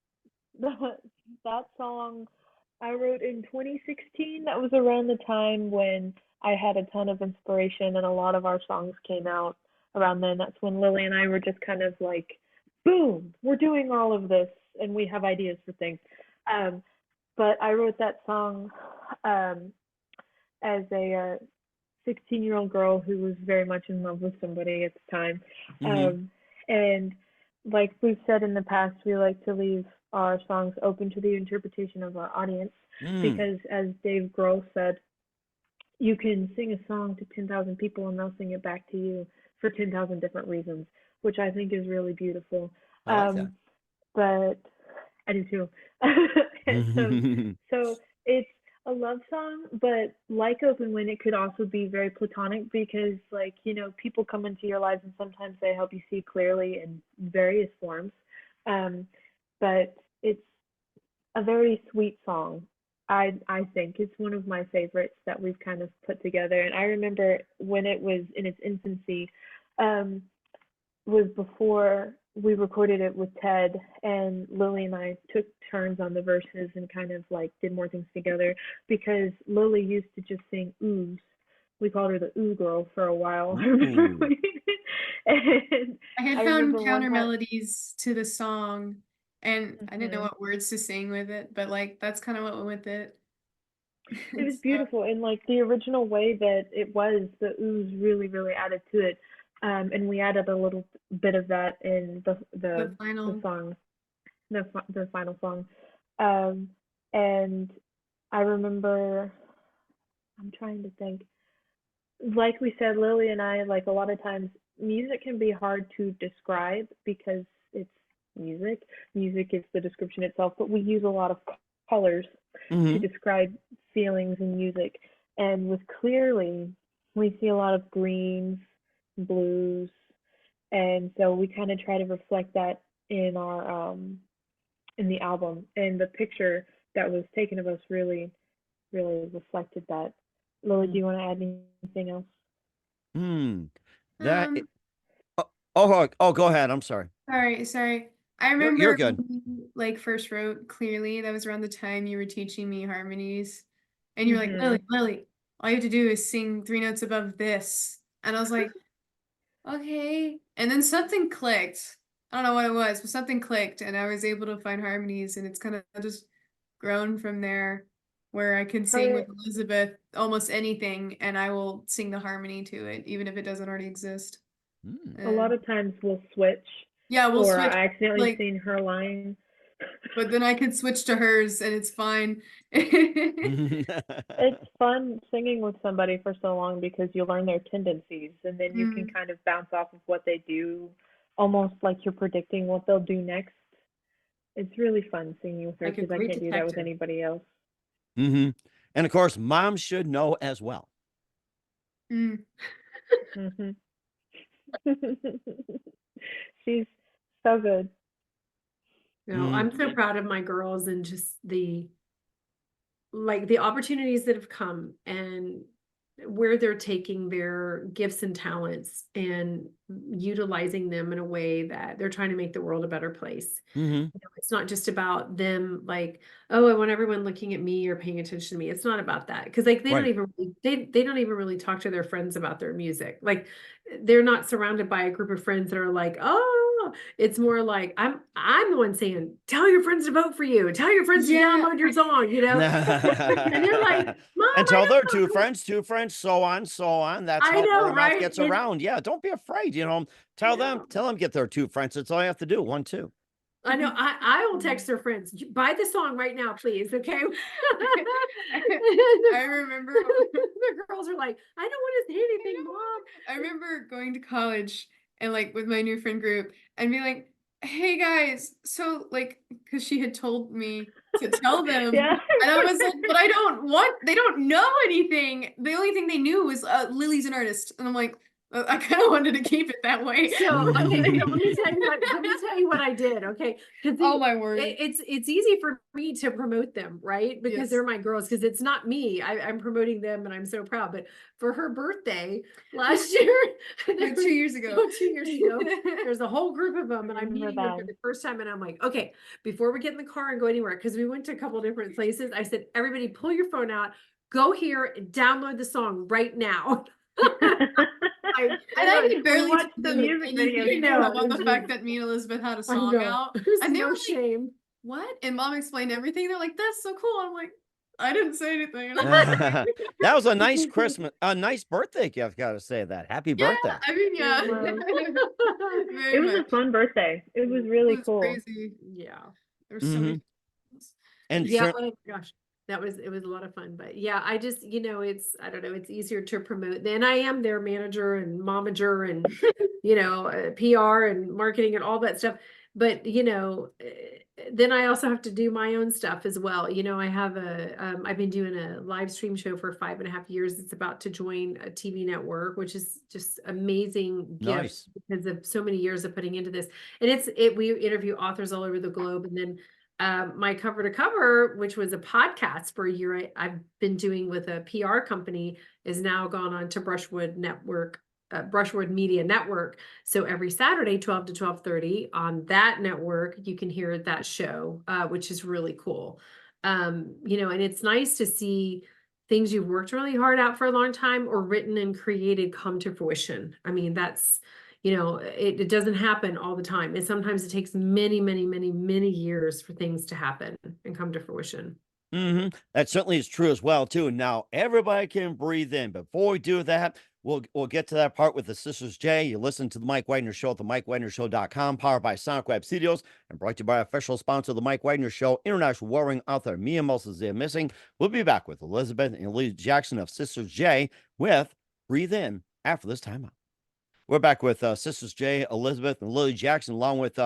B: that song I wrote in 2016. That was around the time when I had a ton of inspiration and a lot of our songs came out around then. That's when Lily and I were just kind of like, boom, we're doing all of this and we have ideas for things. But I wrote that song um, as a 16-year-old girl who was very much in love with somebody at the time.
A: Mm-hmm.
B: And like we've said in the past, we like to leave our songs open to the interpretation of our audience because, as Dave Grohl said, you can sing a song to 10,000 people and they'll sing it back to you for 10,000 different reasons, which I think is really beautiful.
A: I like that.
B: But I do too. So it's a love song, but like Open Wind, it could also be very platonic because, like, people come into your lives and sometimes they help you see clearly in various forms. But it's a very sweet song. I think it's one of my favorites that we've kind of put together. And I remember when it was in its infancy, um, was before we recorded it with Ted, and Lily and I took turns on the verses and kind of like did more things together because Lily used to just sing oohs. We called her the ooh girl for a while.
A: Ooh.
B: And
D: I had
B: I
D: found
B: remember
D: counter
B: one time.
D: melodies to the song, and I didn't know
B: Mhm.
D: what words to sing with it, but like that's kind of what went with it.
B: It was
D: So,
B: beautiful, and like the original way that it was, the ooze really, really added to it. And we added a little bit of that in the
D: the
B: the the
D: final,
B: song, the final song. Um, and I remember, I'm trying to think. Like we said, Lily and I, like a lot of times, music can be hard to describe because it's music. Music is the description itself, but we use a lot of colors to
A: Mm-hmm.
B: describe feelings in music. And with Clearly, we see a lot of greens, blues, and so we kind of try to reflect that in our in the album. And the picture that was taken of us really, really reflected that. Lily, do you want to add anything else?
A: Mm. That.
D: um,
A: Oh, go ahead. I'm sorry.
D: sorry. I
A: You're
D: remember
A: good.
D: when you like first wrote Clearly, that was around the time you were teaching me harmonies. And you were like,
B: Mhm.
D: Lily, all you have to do is sing 3 notes above this. And I was like, okay. And then something clicked. I don't know what it was, but something clicked, and I was able to find harmonies, and it's kind of just grown from there, where I can sing with Elizabeth almost anything, and I will sing the harmony to it, even if it doesn't already exist.
B: A lot of times we'll switch,
D: Yeah, we'll
B: or
D: switch,
B: I accidentally
D: like,
B: seen her line.
D: but then I can switch to hers, and it's fine.
B: It's fun singing with somebody for so long because you learn their tendencies, and then you can
D: Mm.
B: kind of bounce off of what they do, almost like you're predicting what they'll do next. It's really fun singing with her
C: Like a
B: because I
C: great
B: can't do that with
C: detective.
B: anybody else.
A: And of course, moms should know as well.
D: Mm.
B: hmm She's so good.
C: No, I'm so proud of my girls and just the opportunities that have come and where they're taking their gifts and talents and utilizing them in a way that they're trying to make the world a better place. It's not just about them like, oh, I want everyone looking at me or paying attention to me. It's not about that. Cause like they don't
A: Right.
C: even they don't even really talk to their friends about their music. Like they're not surrounded by a group of friends that are like, oh, it's more like I'm the one saying, tell your friends to vote for you, tell your friends to
D: Yeah.
C: download your song, you know? And they're like, Mom,
A: And
C: I
A: tell their
C: know.
A: two friends, so on, so on. That's
C: I
A: how
C: know,
A: word of mouth
C: right?
A: gets
C: And
A: around. Yeah, don't be afraid. Tell them, get their two friends. That's all you have to do. 1, 2.
C: I know. I will text their friends. Buy the song right now, please. Okay.
D: I remember
C: the girls are like, I don't want to say anything, Mom.
D: I remember going to college and like with my new friend group and be like, hey guys, so like, because she had told me to tell them,
B: Yeah.
D: and I was like, but they don't know anything. The only thing they knew was Lily's an artist, and I'm like, I kind of wanted to keep it that way.
C: So okay,
D: They
C: let
D: don't
C: me
D: know
C: tell you what I did. Okay, because
D: Oh my word.
C: it's easy for me to promote them, right? Because
D: Yes.
C: they're my girls. Because it's not me. I'm promoting them, and I'm so proud. But for her birthday last year,
D: No, 2 years ago.
C: 2 years ago, there's a whole group of them, and I'm
B: remember
C: meeting them for
B: that.
C: the first time, and I'm like, okay, before we get in the car and go anywhere, because we went to a couple different places, I said, everybody, pull your phone out, go here, and download the song right now.
D: And I could barely
B: watched
D: tell
B: the
D: them
B: music
D: anything
B: video.
D: about the
C: It's
D: fact
C: just-
D: that me and Elizabeth had a
C: I
D: song
C: know.
D: out.
C: There's
D: And they
C: no
D: were like,
C: shame.
D: what? And Mom explained everything. They're like, that's so cool. I'm like, I didn't say anything. And I'm
A: That
D: like,
A: was a nice a nice birthday gift. Got to say that. Happy
D: yeah,
A: birthday.
D: I mean, yeah.
B: It was.
D: Very
B: It was
D: much.
B: a fun birthday. It was
D: It
B: really
D: was
B: cool.
D: crazy.
C: Yeah.
D: There were so many things.
A: And
C: Yeah,
A: cer-
C: oh my gosh. It was a lot of fun. But yeah, I just, I don't know, it's easier to promote. And I am their manager and momager and, PR and marketing and all that stuff. But, then I also have to do my own stuff as well. I have I've been doing a live stream show for 5.5 years. It's about to join a TV network, which is just amazing gift
A: Nice.
C: because of so many years of putting into this. And we interview authors all over the globe. And then my cover to cover, which was a podcast for a year I've been doing with a PR company, is now gone on to Brushwood Network, Brushwood Media Network. So every Saturday, 12 to 12:30 on that network, you can hear that show, which is really cool. And it's nice to see things you've worked really hard out for a long time or written and created come to fruition. I mean, that's it doesn't happen all the time. And sometimes it takes many, many, many, many years for things to happen and come to fruition.
A: That certainly is true as well, too. Now, everybody can breathe in. Before we do that, we'll get to that part with the Sisters J. You listen to the Mike Wagner Show at the MikeWagnerShow.com, powered by SonicWeb Studios, and brought to you by official sponsor of the Mike Wagner Show, international warring author Mia Molson's They're Missing. We'll be back with Elizabeth and Lee Jackson of Sisters J with Breathe In after this timeout. We're back with Sisters J, Elizabeth, and Lily Jackson, along with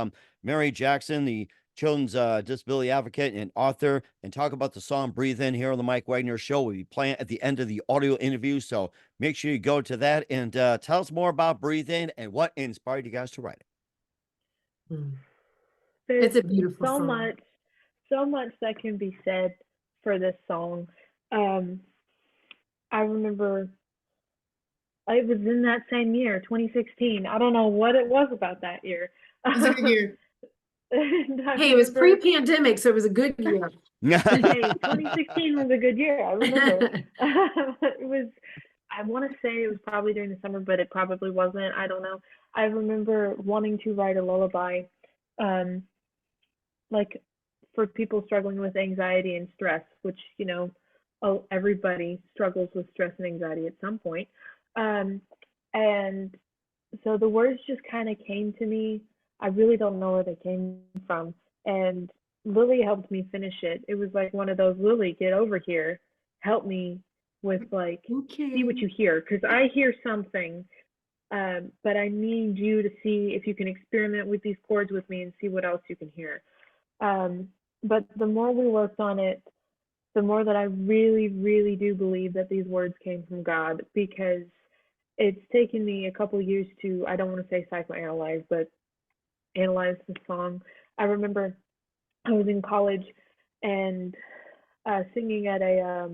A: Mary Jackson, the children's disability advocate and author, and talk about the song Breathe In here on the Mike Wagner Show. We'll be playing at the end of the audio interview, so make sure you go to that and tell us more about Breathe In and what inspired you guys to write it.
C: It's a beautiful
B: so
C: song.
B: so much that can be said for this song. I remember it was in that same year, 2016. I don't know what it was about that year.
D: It was a good year.
C: Hey, it was pre-pandemic, so it was a good year.
B: Hey, 2016 was a good year. I remember. It was. I want to say it was probably during the summer, but it probably wasn't. I don't know. I remember wanting to write a lullaby, um, like for people struggling with anxiety and stress, which, oh, everybody struggles with stress and anxiety at some point. Um, and so the words just kind of came to me. I really don't know where they came from. And Lily helped me finish it. It was like one of those, Lily, get over here. Help me with like, see what
C: Okay.
B: you hear. Because I hear something, but I need you to see if you can experiment with these chords with me and see what else you can hear. Um, but the more we worked on it, the more that I really, really do believe that these words came from God, because it's taken me a couple years to, I don't want to say psychoanalyze, but analyze the song. I remember I was in college and singing at a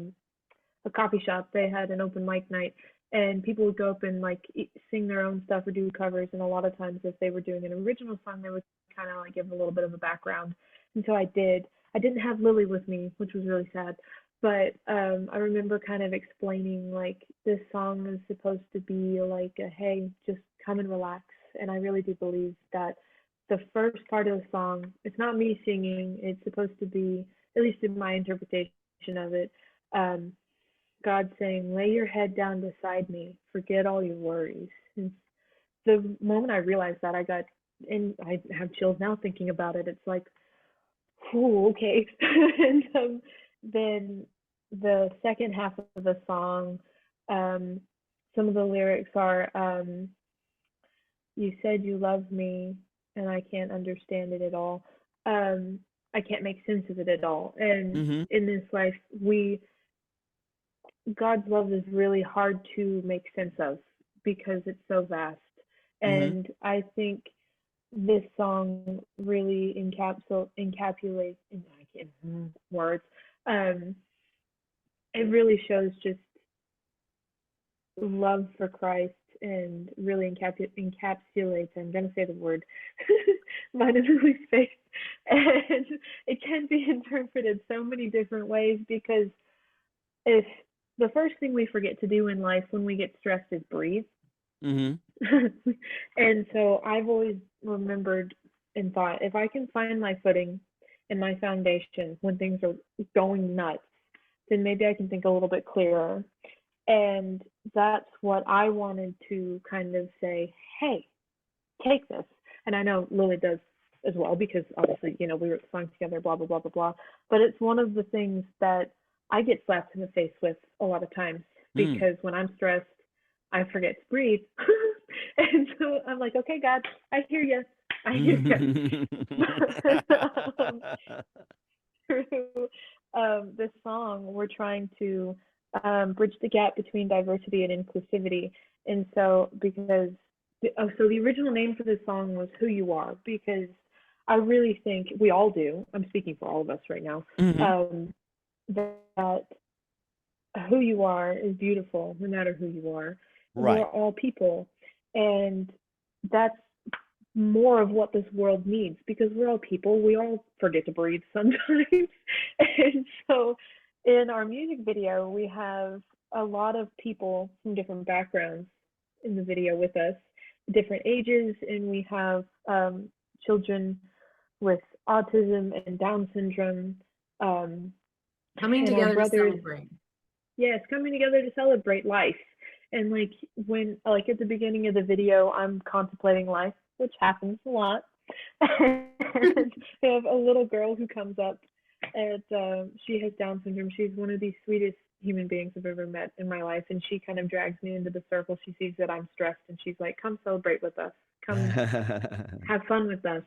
B: coffee shop. They had an open mic night, and people would go up and like sing their own stuff or do covers. And a lot of times, if they were doing an original song, they would kind of like give a little bit of a background. And so I did. I didn't have Lily with me, which was really sad. But I remember kind of explaining like this song is supposed to be like a hey, just come and relax. And I really do believe that the first part of the song, it's not me singing. It's supposed to be, at least in my interpretation of it, um, God saying, lay your head down beside me, forget all your worries. And the moment I realized that, and I have chills now thinking about it. It's like, oh, okay. And then the second half of the song, um, some of the lyrics are, you said you love me, and I can't understand it at all. I can't make sense of it at all. And
A: Mm-hmm.
B: in this life, God's love is really hard to make sense of because it's so vast.
A: Mm-hmm.
B: And I think this song really encapsulates, I can't, words. Um, it really shows just love for Christ and really encapsulates, I'm going to say the word, mine and Lily's faith. And it can be interpreted so many different ways, because if the first thing we forget to do in life when we get stressed is breathe.
A: Mm-hmm.
B: And so I've always remembered and thought, if I can find my footing and my foundation when things are going nuts, then maybe I can think a little bit clearer. And that's what I wanted to kind of say, hey, take this. And I know Lily does as well, because obviously, we wrote the song together, blah, blah, blah, blah, blah. But it's one of the things that I get slapped in the face with a lot of times, because when I'm stressed, I forget to breathe. And so I'm like, okay, God, I hear you. I hear you. Through this song, we're trying to bridge the gap between diversity and inclusivity. And so, so the original name for this song was Who You Are, because I really think we all do. I'm speaking for all of us right now.
A: Mm-hmm.
B: That who you are is beautiful, no matter who you are.
A: Right.
B: We're all people, and that's more of what this world needs, because we're all people. We all forget to breathe sometimes. And so in our music video, we have a lot of people from different backgrounds in the video with us, different ages, and we have children with autism and Down syndrome,
C: Coming
B: and our
C: together to
B: brothers.
C: celebrate.
B: Yes, coming together to celebrate life. And like when, like at the beginning of the video, I'm contemplating life, which happens a lot. And we have a little girl who comes up, and she has Down syndrome. She's one of the sweetest human beings I've ever met in my life. And she kind of drags me into the circle. She sees that I'm stressed, and she's like, come celebrate with us. Come have fun with us.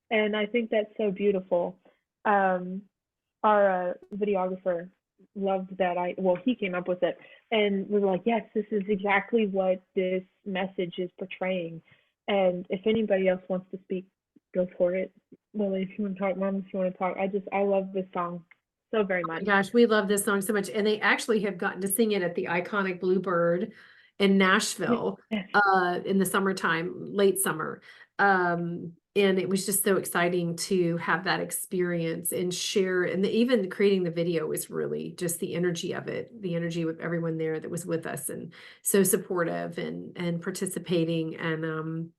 B: And I think that's so beautiful. Our videographer loved that. He came up with it, and we were like, yes, this is exactly what this message is portraying. And if anybody else wants to speak, go for it. Lily, if you want to talk, Mom, if you want to talk, I love this song so very
C: Oh my
B: much.
C: gosh, we love this song so much. And they actually have gotten to sing it at the iconic Bluebird in Nashville
B: Yes.
C: in the summertime, late summer. and it was just so exciting to have that experience and share. And even creating the video was really just the energy of it, the energy with everyone there that was with us and so supportive and participating, and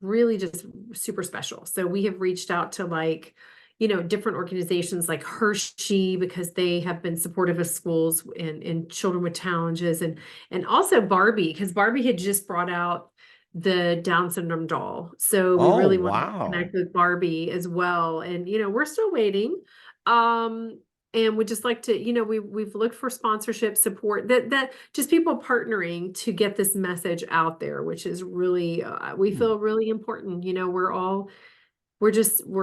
C: really just super special. So we have reached out to, like, different organizations like Hershey, because they have been supportive of schools and children with challenges, and also Barbie, because Barbie had just brought out the Down syndrome doll. So we
A: Oh,
C: really wanted to
A: wow.
C: connect with Barbie as well. And, we're still waiting. And we just like to, we've looked for sponsorship support, that just people partnering to get this message out there, which is really, we feel really important. We're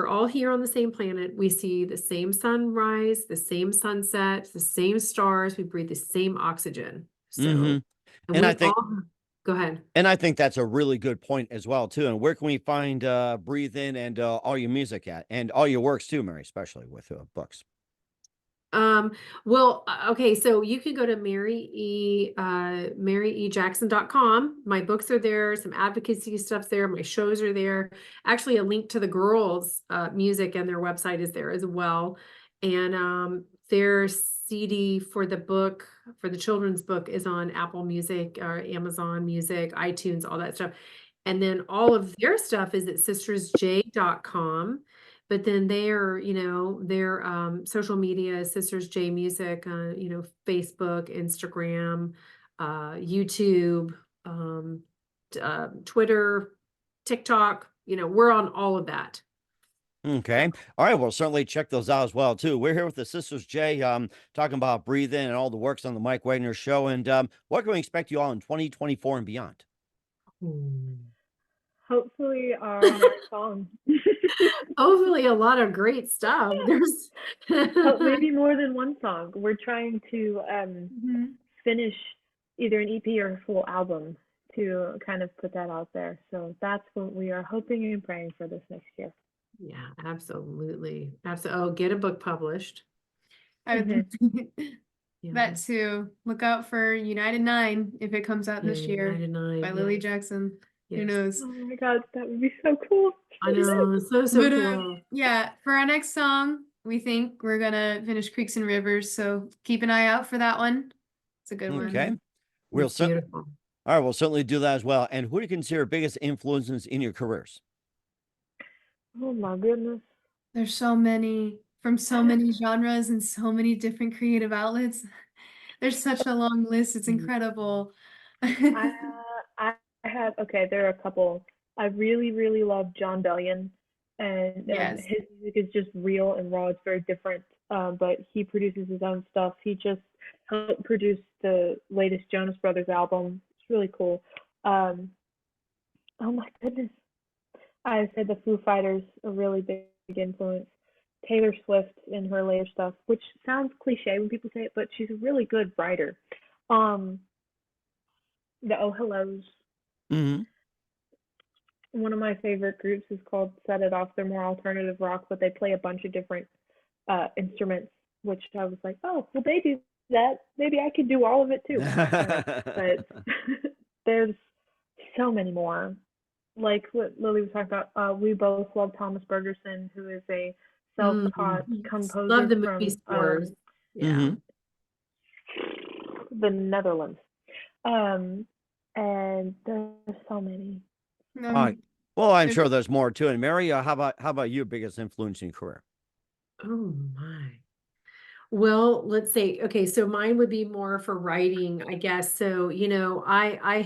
C: all here on the same planet. We see the same sunrise, the same sunset, the same stars. We breathe the same oxygen.
A: Hmm.
C: So, and
A: And I
C: we
A: think,
C: all, go ahead.
A: and I think that's a really good point as well too. And where can we find Breathe In and all your music at, and all your works too, Mary, especially with books?
C: Well, okay, so you can go to maryejackson.com. My books are there, some advocacy stuff's there, my shows are there. Actually, a link to the girls' music and their website is there as well. And their CD for the children's book is on Apple Music or Amazon Music, iTunes, all that stuff. And then all of their stuff is at sistersj.com. But then their social media, Sisters J Music, Facebook, Instagram, YouTube, Twitter, TikTok, we're on all of that.
A: Okay. All right. Well, certainly check those out as well too. We're here with the Sisters J, talking about Breathe In and all the works on the Mike Wagner Show. And what can we expect you all in 2024 and beyond?
B: Hopefully our next song.
C: Hopefully a lot of great stuff. There's
B: Maybe more than one song. We're trying to finish either an EP or a full album to kind of put that out there. So that's what we are hoping and praying for this next year.
C: Yeah, absolutely. Oh, get a book published.
D: I would
C: Yeah.
D: that too. Look out for United 9 if it comes out this year
C: United 9,
D: by Lily Jackson. Who
C: Yes.
D: knows?
B: Oh my God, that would be so cool.
C: I know, so
D: But
C: cool.
D: yeah, for our next song, we think we're gonna finish Creeks and Rivers, so keep an eye out for that one. It's a good one.
A: Okay. We'll
C: It's beautiful.
A: all right. We'll certainly do that as well. And who do you consider biggest influences in your careers?
B: Oh my goodness.
D: There's so many from so many genres and so many different creative outlets. There's such a long list. It's incredible.
B: I there are a couple. I really, really love John Bellion, and
D: Yes.
B: his music is just real and raw. It's very different, but he produces his own stuff. He just helped produce the latest Jonas Brothers album. It's really cool. Oh my goodness. I said the Foo Fighters, a really big influence. Taylor Swift and her later stuff, which sounds cliche when people say it, but she's a really good writer. The Oh Hellos.
A: Mm-hmm.
B: One of my favorite groups is called Set It Off. They're more alternative rock, but they play a bunch of different instruments, which I was like, oh, well, they do that. Maybe I could do all of it too. But there's so many more. Like what Lily was talking about, we both love Thomas Bergerson, who is a self-taught composer
C: Love the
B: from
C: movie scores. Yeah.
B: the Netherlands. And there's so many.
A: Well, I'm sure there's more too. And Mary, how about your biggest influence in your career?
C: Oh my. Well, let's say, okay, so mine would be more for writing, I guess. So, I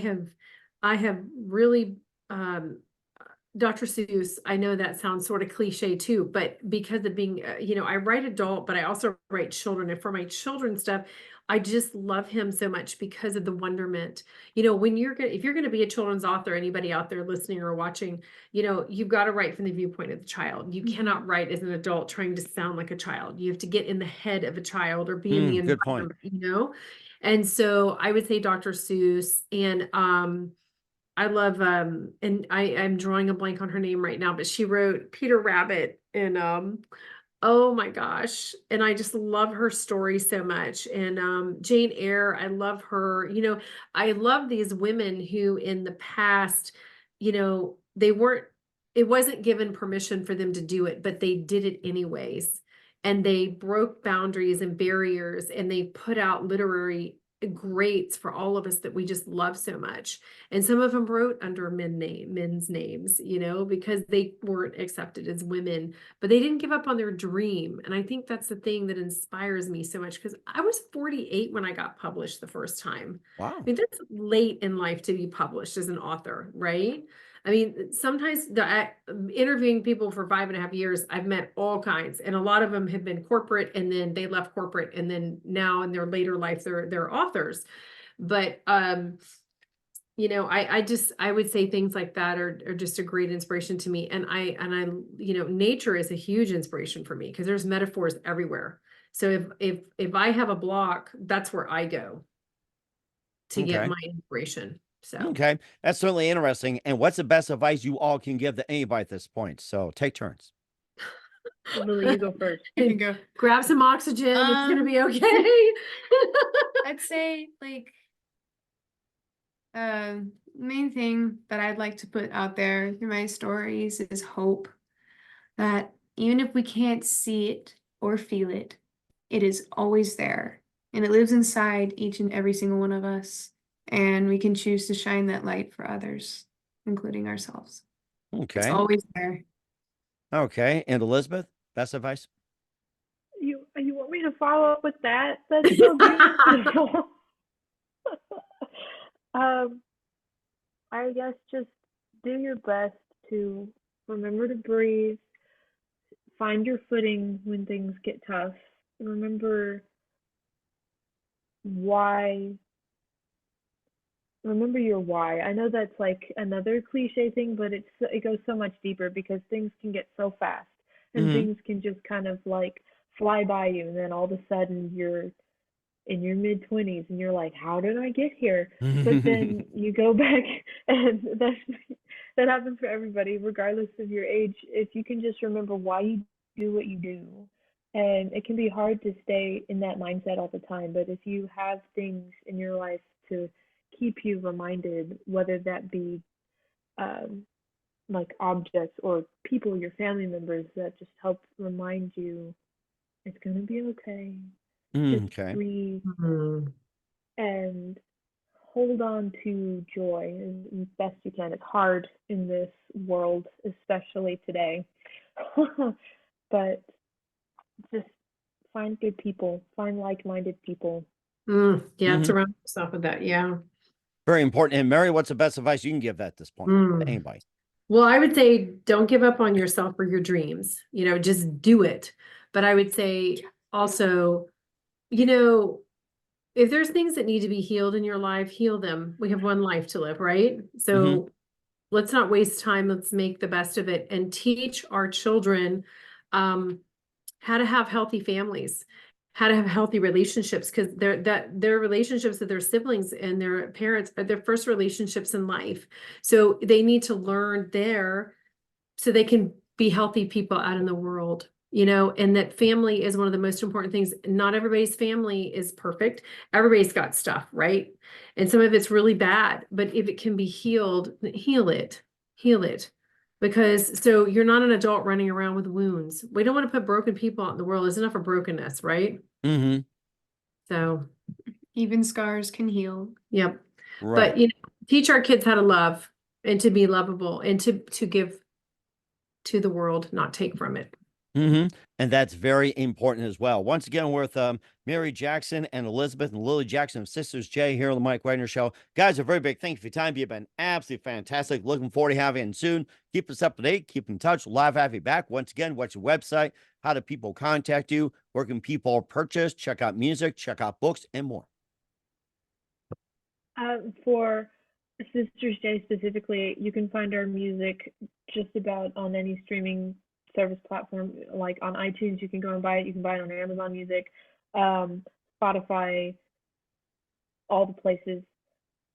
C: have really, Dr. Seuss, I know that sounds sort of cliche too, but because of being, I write adult, but I also write children. And for my children's stuff, I just love him so much because of the wonderment. When if you're going to be a children's author, anybody out there listening or watching, you've got to write from the viewpoint of the child. You cannot write as an adult trying to sound like a child. You have to get in the head of a child or be in the
A: Good point.
C: environment, And so I would say Dr. Seuss, and I love and I'm drawing a blank on her name right now, but she wrote Peter Rabbit, and oh my gosh, and I just love her story so much. And Jane Eyre, I love her. I love these women who in the past, they weren't it wasn't given permission for them to do it, but they did it anyways. And they broke boundaries and barriers, and they put out literary greats for all of us that we just love so much. And some of them wrote under men's names, you know, because they weren't accepted as women, but they didn't give up on their dream. And I think that's the thing that inspires me so much, because I was 48 when I got published the first time.
A: Wow.
C: I mean, that's late in life to be published as an author, right? I mean, sometimes interviewing people for 5.5 years, I've met all kinds, and a lot of them have been corporate, and then they left corporate, and then now in their later life, they're authors. But you know, I would say things like that are just a great inspiration to me. And I, you know, nature is a huge inspiration for me, because there's metaphors everywhere. So if I have a block, that's where I go to get
A: Okay.
C: my inspiration. So
A: Okay. That's certainly interesting. And what's the best advice you all can give to anybody at this point? So take turns.
B: Lily, you go first.
D: You can go.
C: grab some oxygen. It's gonna be okay.
D: I'd say like main thing that I'd like to put out there through my stories is hope, that even if we can't see it or feel it, it is always there, and it lives inside each and every single one of us, and we can choose to shine that light for others, including ourselves. It's
A: Okay.
D: always there.
A: Okay. And Elizabeth, best advice?
B: You want me to follow up with that? That's so beautiful. I guess just do your best to remember to breathe, find your footing when things get tough. Remember why. Remember your why. I know that's like another cliche thing, but it goes so much deeper, because things can get so fast, and
A: Mhm.
B: things can just kind of like fly by you, and then all of a sudden you're in your mid-20s and you're like, how did I get here? But then you go back, and that happens for everybody regardless of your age. If you can just remember why you do what you do, and it can be hard to stay in that mindset all the time, but if you have things in your life to keep you reminded, whether that be um, like objects or people, your family members, that just help remind you it's going to be okay. Just
A: Okay.
B: breathe
C: Mhm.
B: and hold on to joy as best you can. It's hard in this world, especially today. But just find good people, find like-minded people.
C: Yeah,
A: Mhm.
C: surround yourself with that. Yeah.
A: Very important. And Mary, what's the best advice you can give at this point to anybody?
C: Well, I would say don't give up on yourself or your dreams. You know, just do it. But I would say also, you know, if there's things that need to be healed in your life, heal them. We have one life to live, right? So let's not waste time. Let's make the best of it and teach our children how to have healthy families, how to have healthy relationships, because their relationships with their siblings and their parents are their first relationships in life. So they need to learn there so they can be healthy people out in the world, you know, and that family is one of the most important things. Not everybody's family is perfect. Everybody's got stuff, right? And some of it's really bad, but if it can be healed, heal it, heal it. Because so you're not an adult running around with wounds. We don't want to put broken people out in the world. There's enough of brokenness, right?
A: Mm-hmm.
C: So,
D: Even scars can heal.
C: yep.
A: Right.
C: But you know, teach our kids how to love and to be lovable and to give to the world, not take from it.
A: Mm-hmm. And that's very important as well. Once again, with Mary Jackson and Elizabeth and Lily Jackson of Sisters J here on the Mike Wagner Show. Guys, a very big thank you for your time. You've been absolutely fantastic. Looking forward to having you soon. Keep us up to date. Keep in touch. Live have you back. Once again, what's your website? How do people contact you? Where can people purchase, check out music, check out books, and more?
B: For Sisters J specifically, you can find our music just about on any streaming service platform. Like on iTunes, you can go and buy it. You can buy it on Amazon Music, Spotify, all the places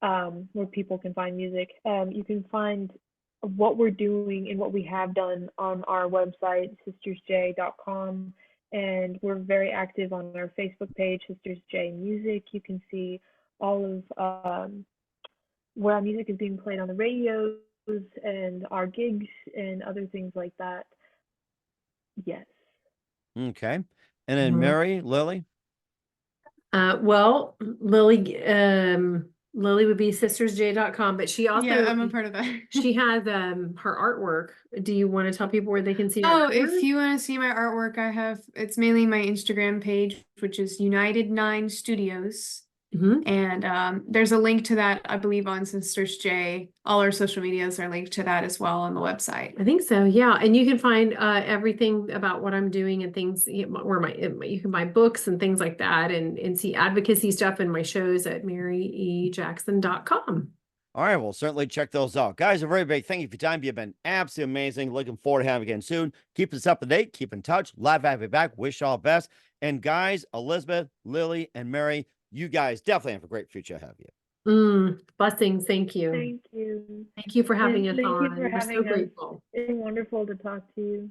B: where people can find music. You can find what we're doing and what we have done on our website, sistersj.com. And we're very active on our Facebook page, Sisters J Music. You can see all of where our music is being played on the radio. and our gigs and other things like that. Yes.
A: Okay. And then
C: Mhm.
A: Mary, Lily?
C: Well, Lily would be sistersj.com, but she also,
D: Yeah, I'm a part of that.
C: she has her artwork. Do you want to tell people where they can see her
D: Oh, if
C: artwork?
D: you want to see my artwork, it's mainly my Instagram page, which is United 9 Studios.
C: Mhm.
D: And there's a link to that, I believe, on Sisters J. All our social medias are linked to that as well on the website.
C: I think so, yeah. And you can find everything about what I'm doing and things where you can buy books and things like that and see advocacy stuff in my shows at maryejackson.com.
A: All right, well, certainly check those out. Guys, a very big thank you for your time. You've been absolutely amazing. Looking forward to having you again soon. Keep us up to date. Keep in touch. Love having you back. Wish you all the best. And guys, Elizabeth, Lily, and Mary, you guys definitely have a great future ahead of you.
C: Blessings. Thank you.
B: Thank you.
C: Thank you for having us
B: Thank you
C: on.
B: for
C: We're so
B: having us.
C: grateful.
B: It's been wonderful to talk to you.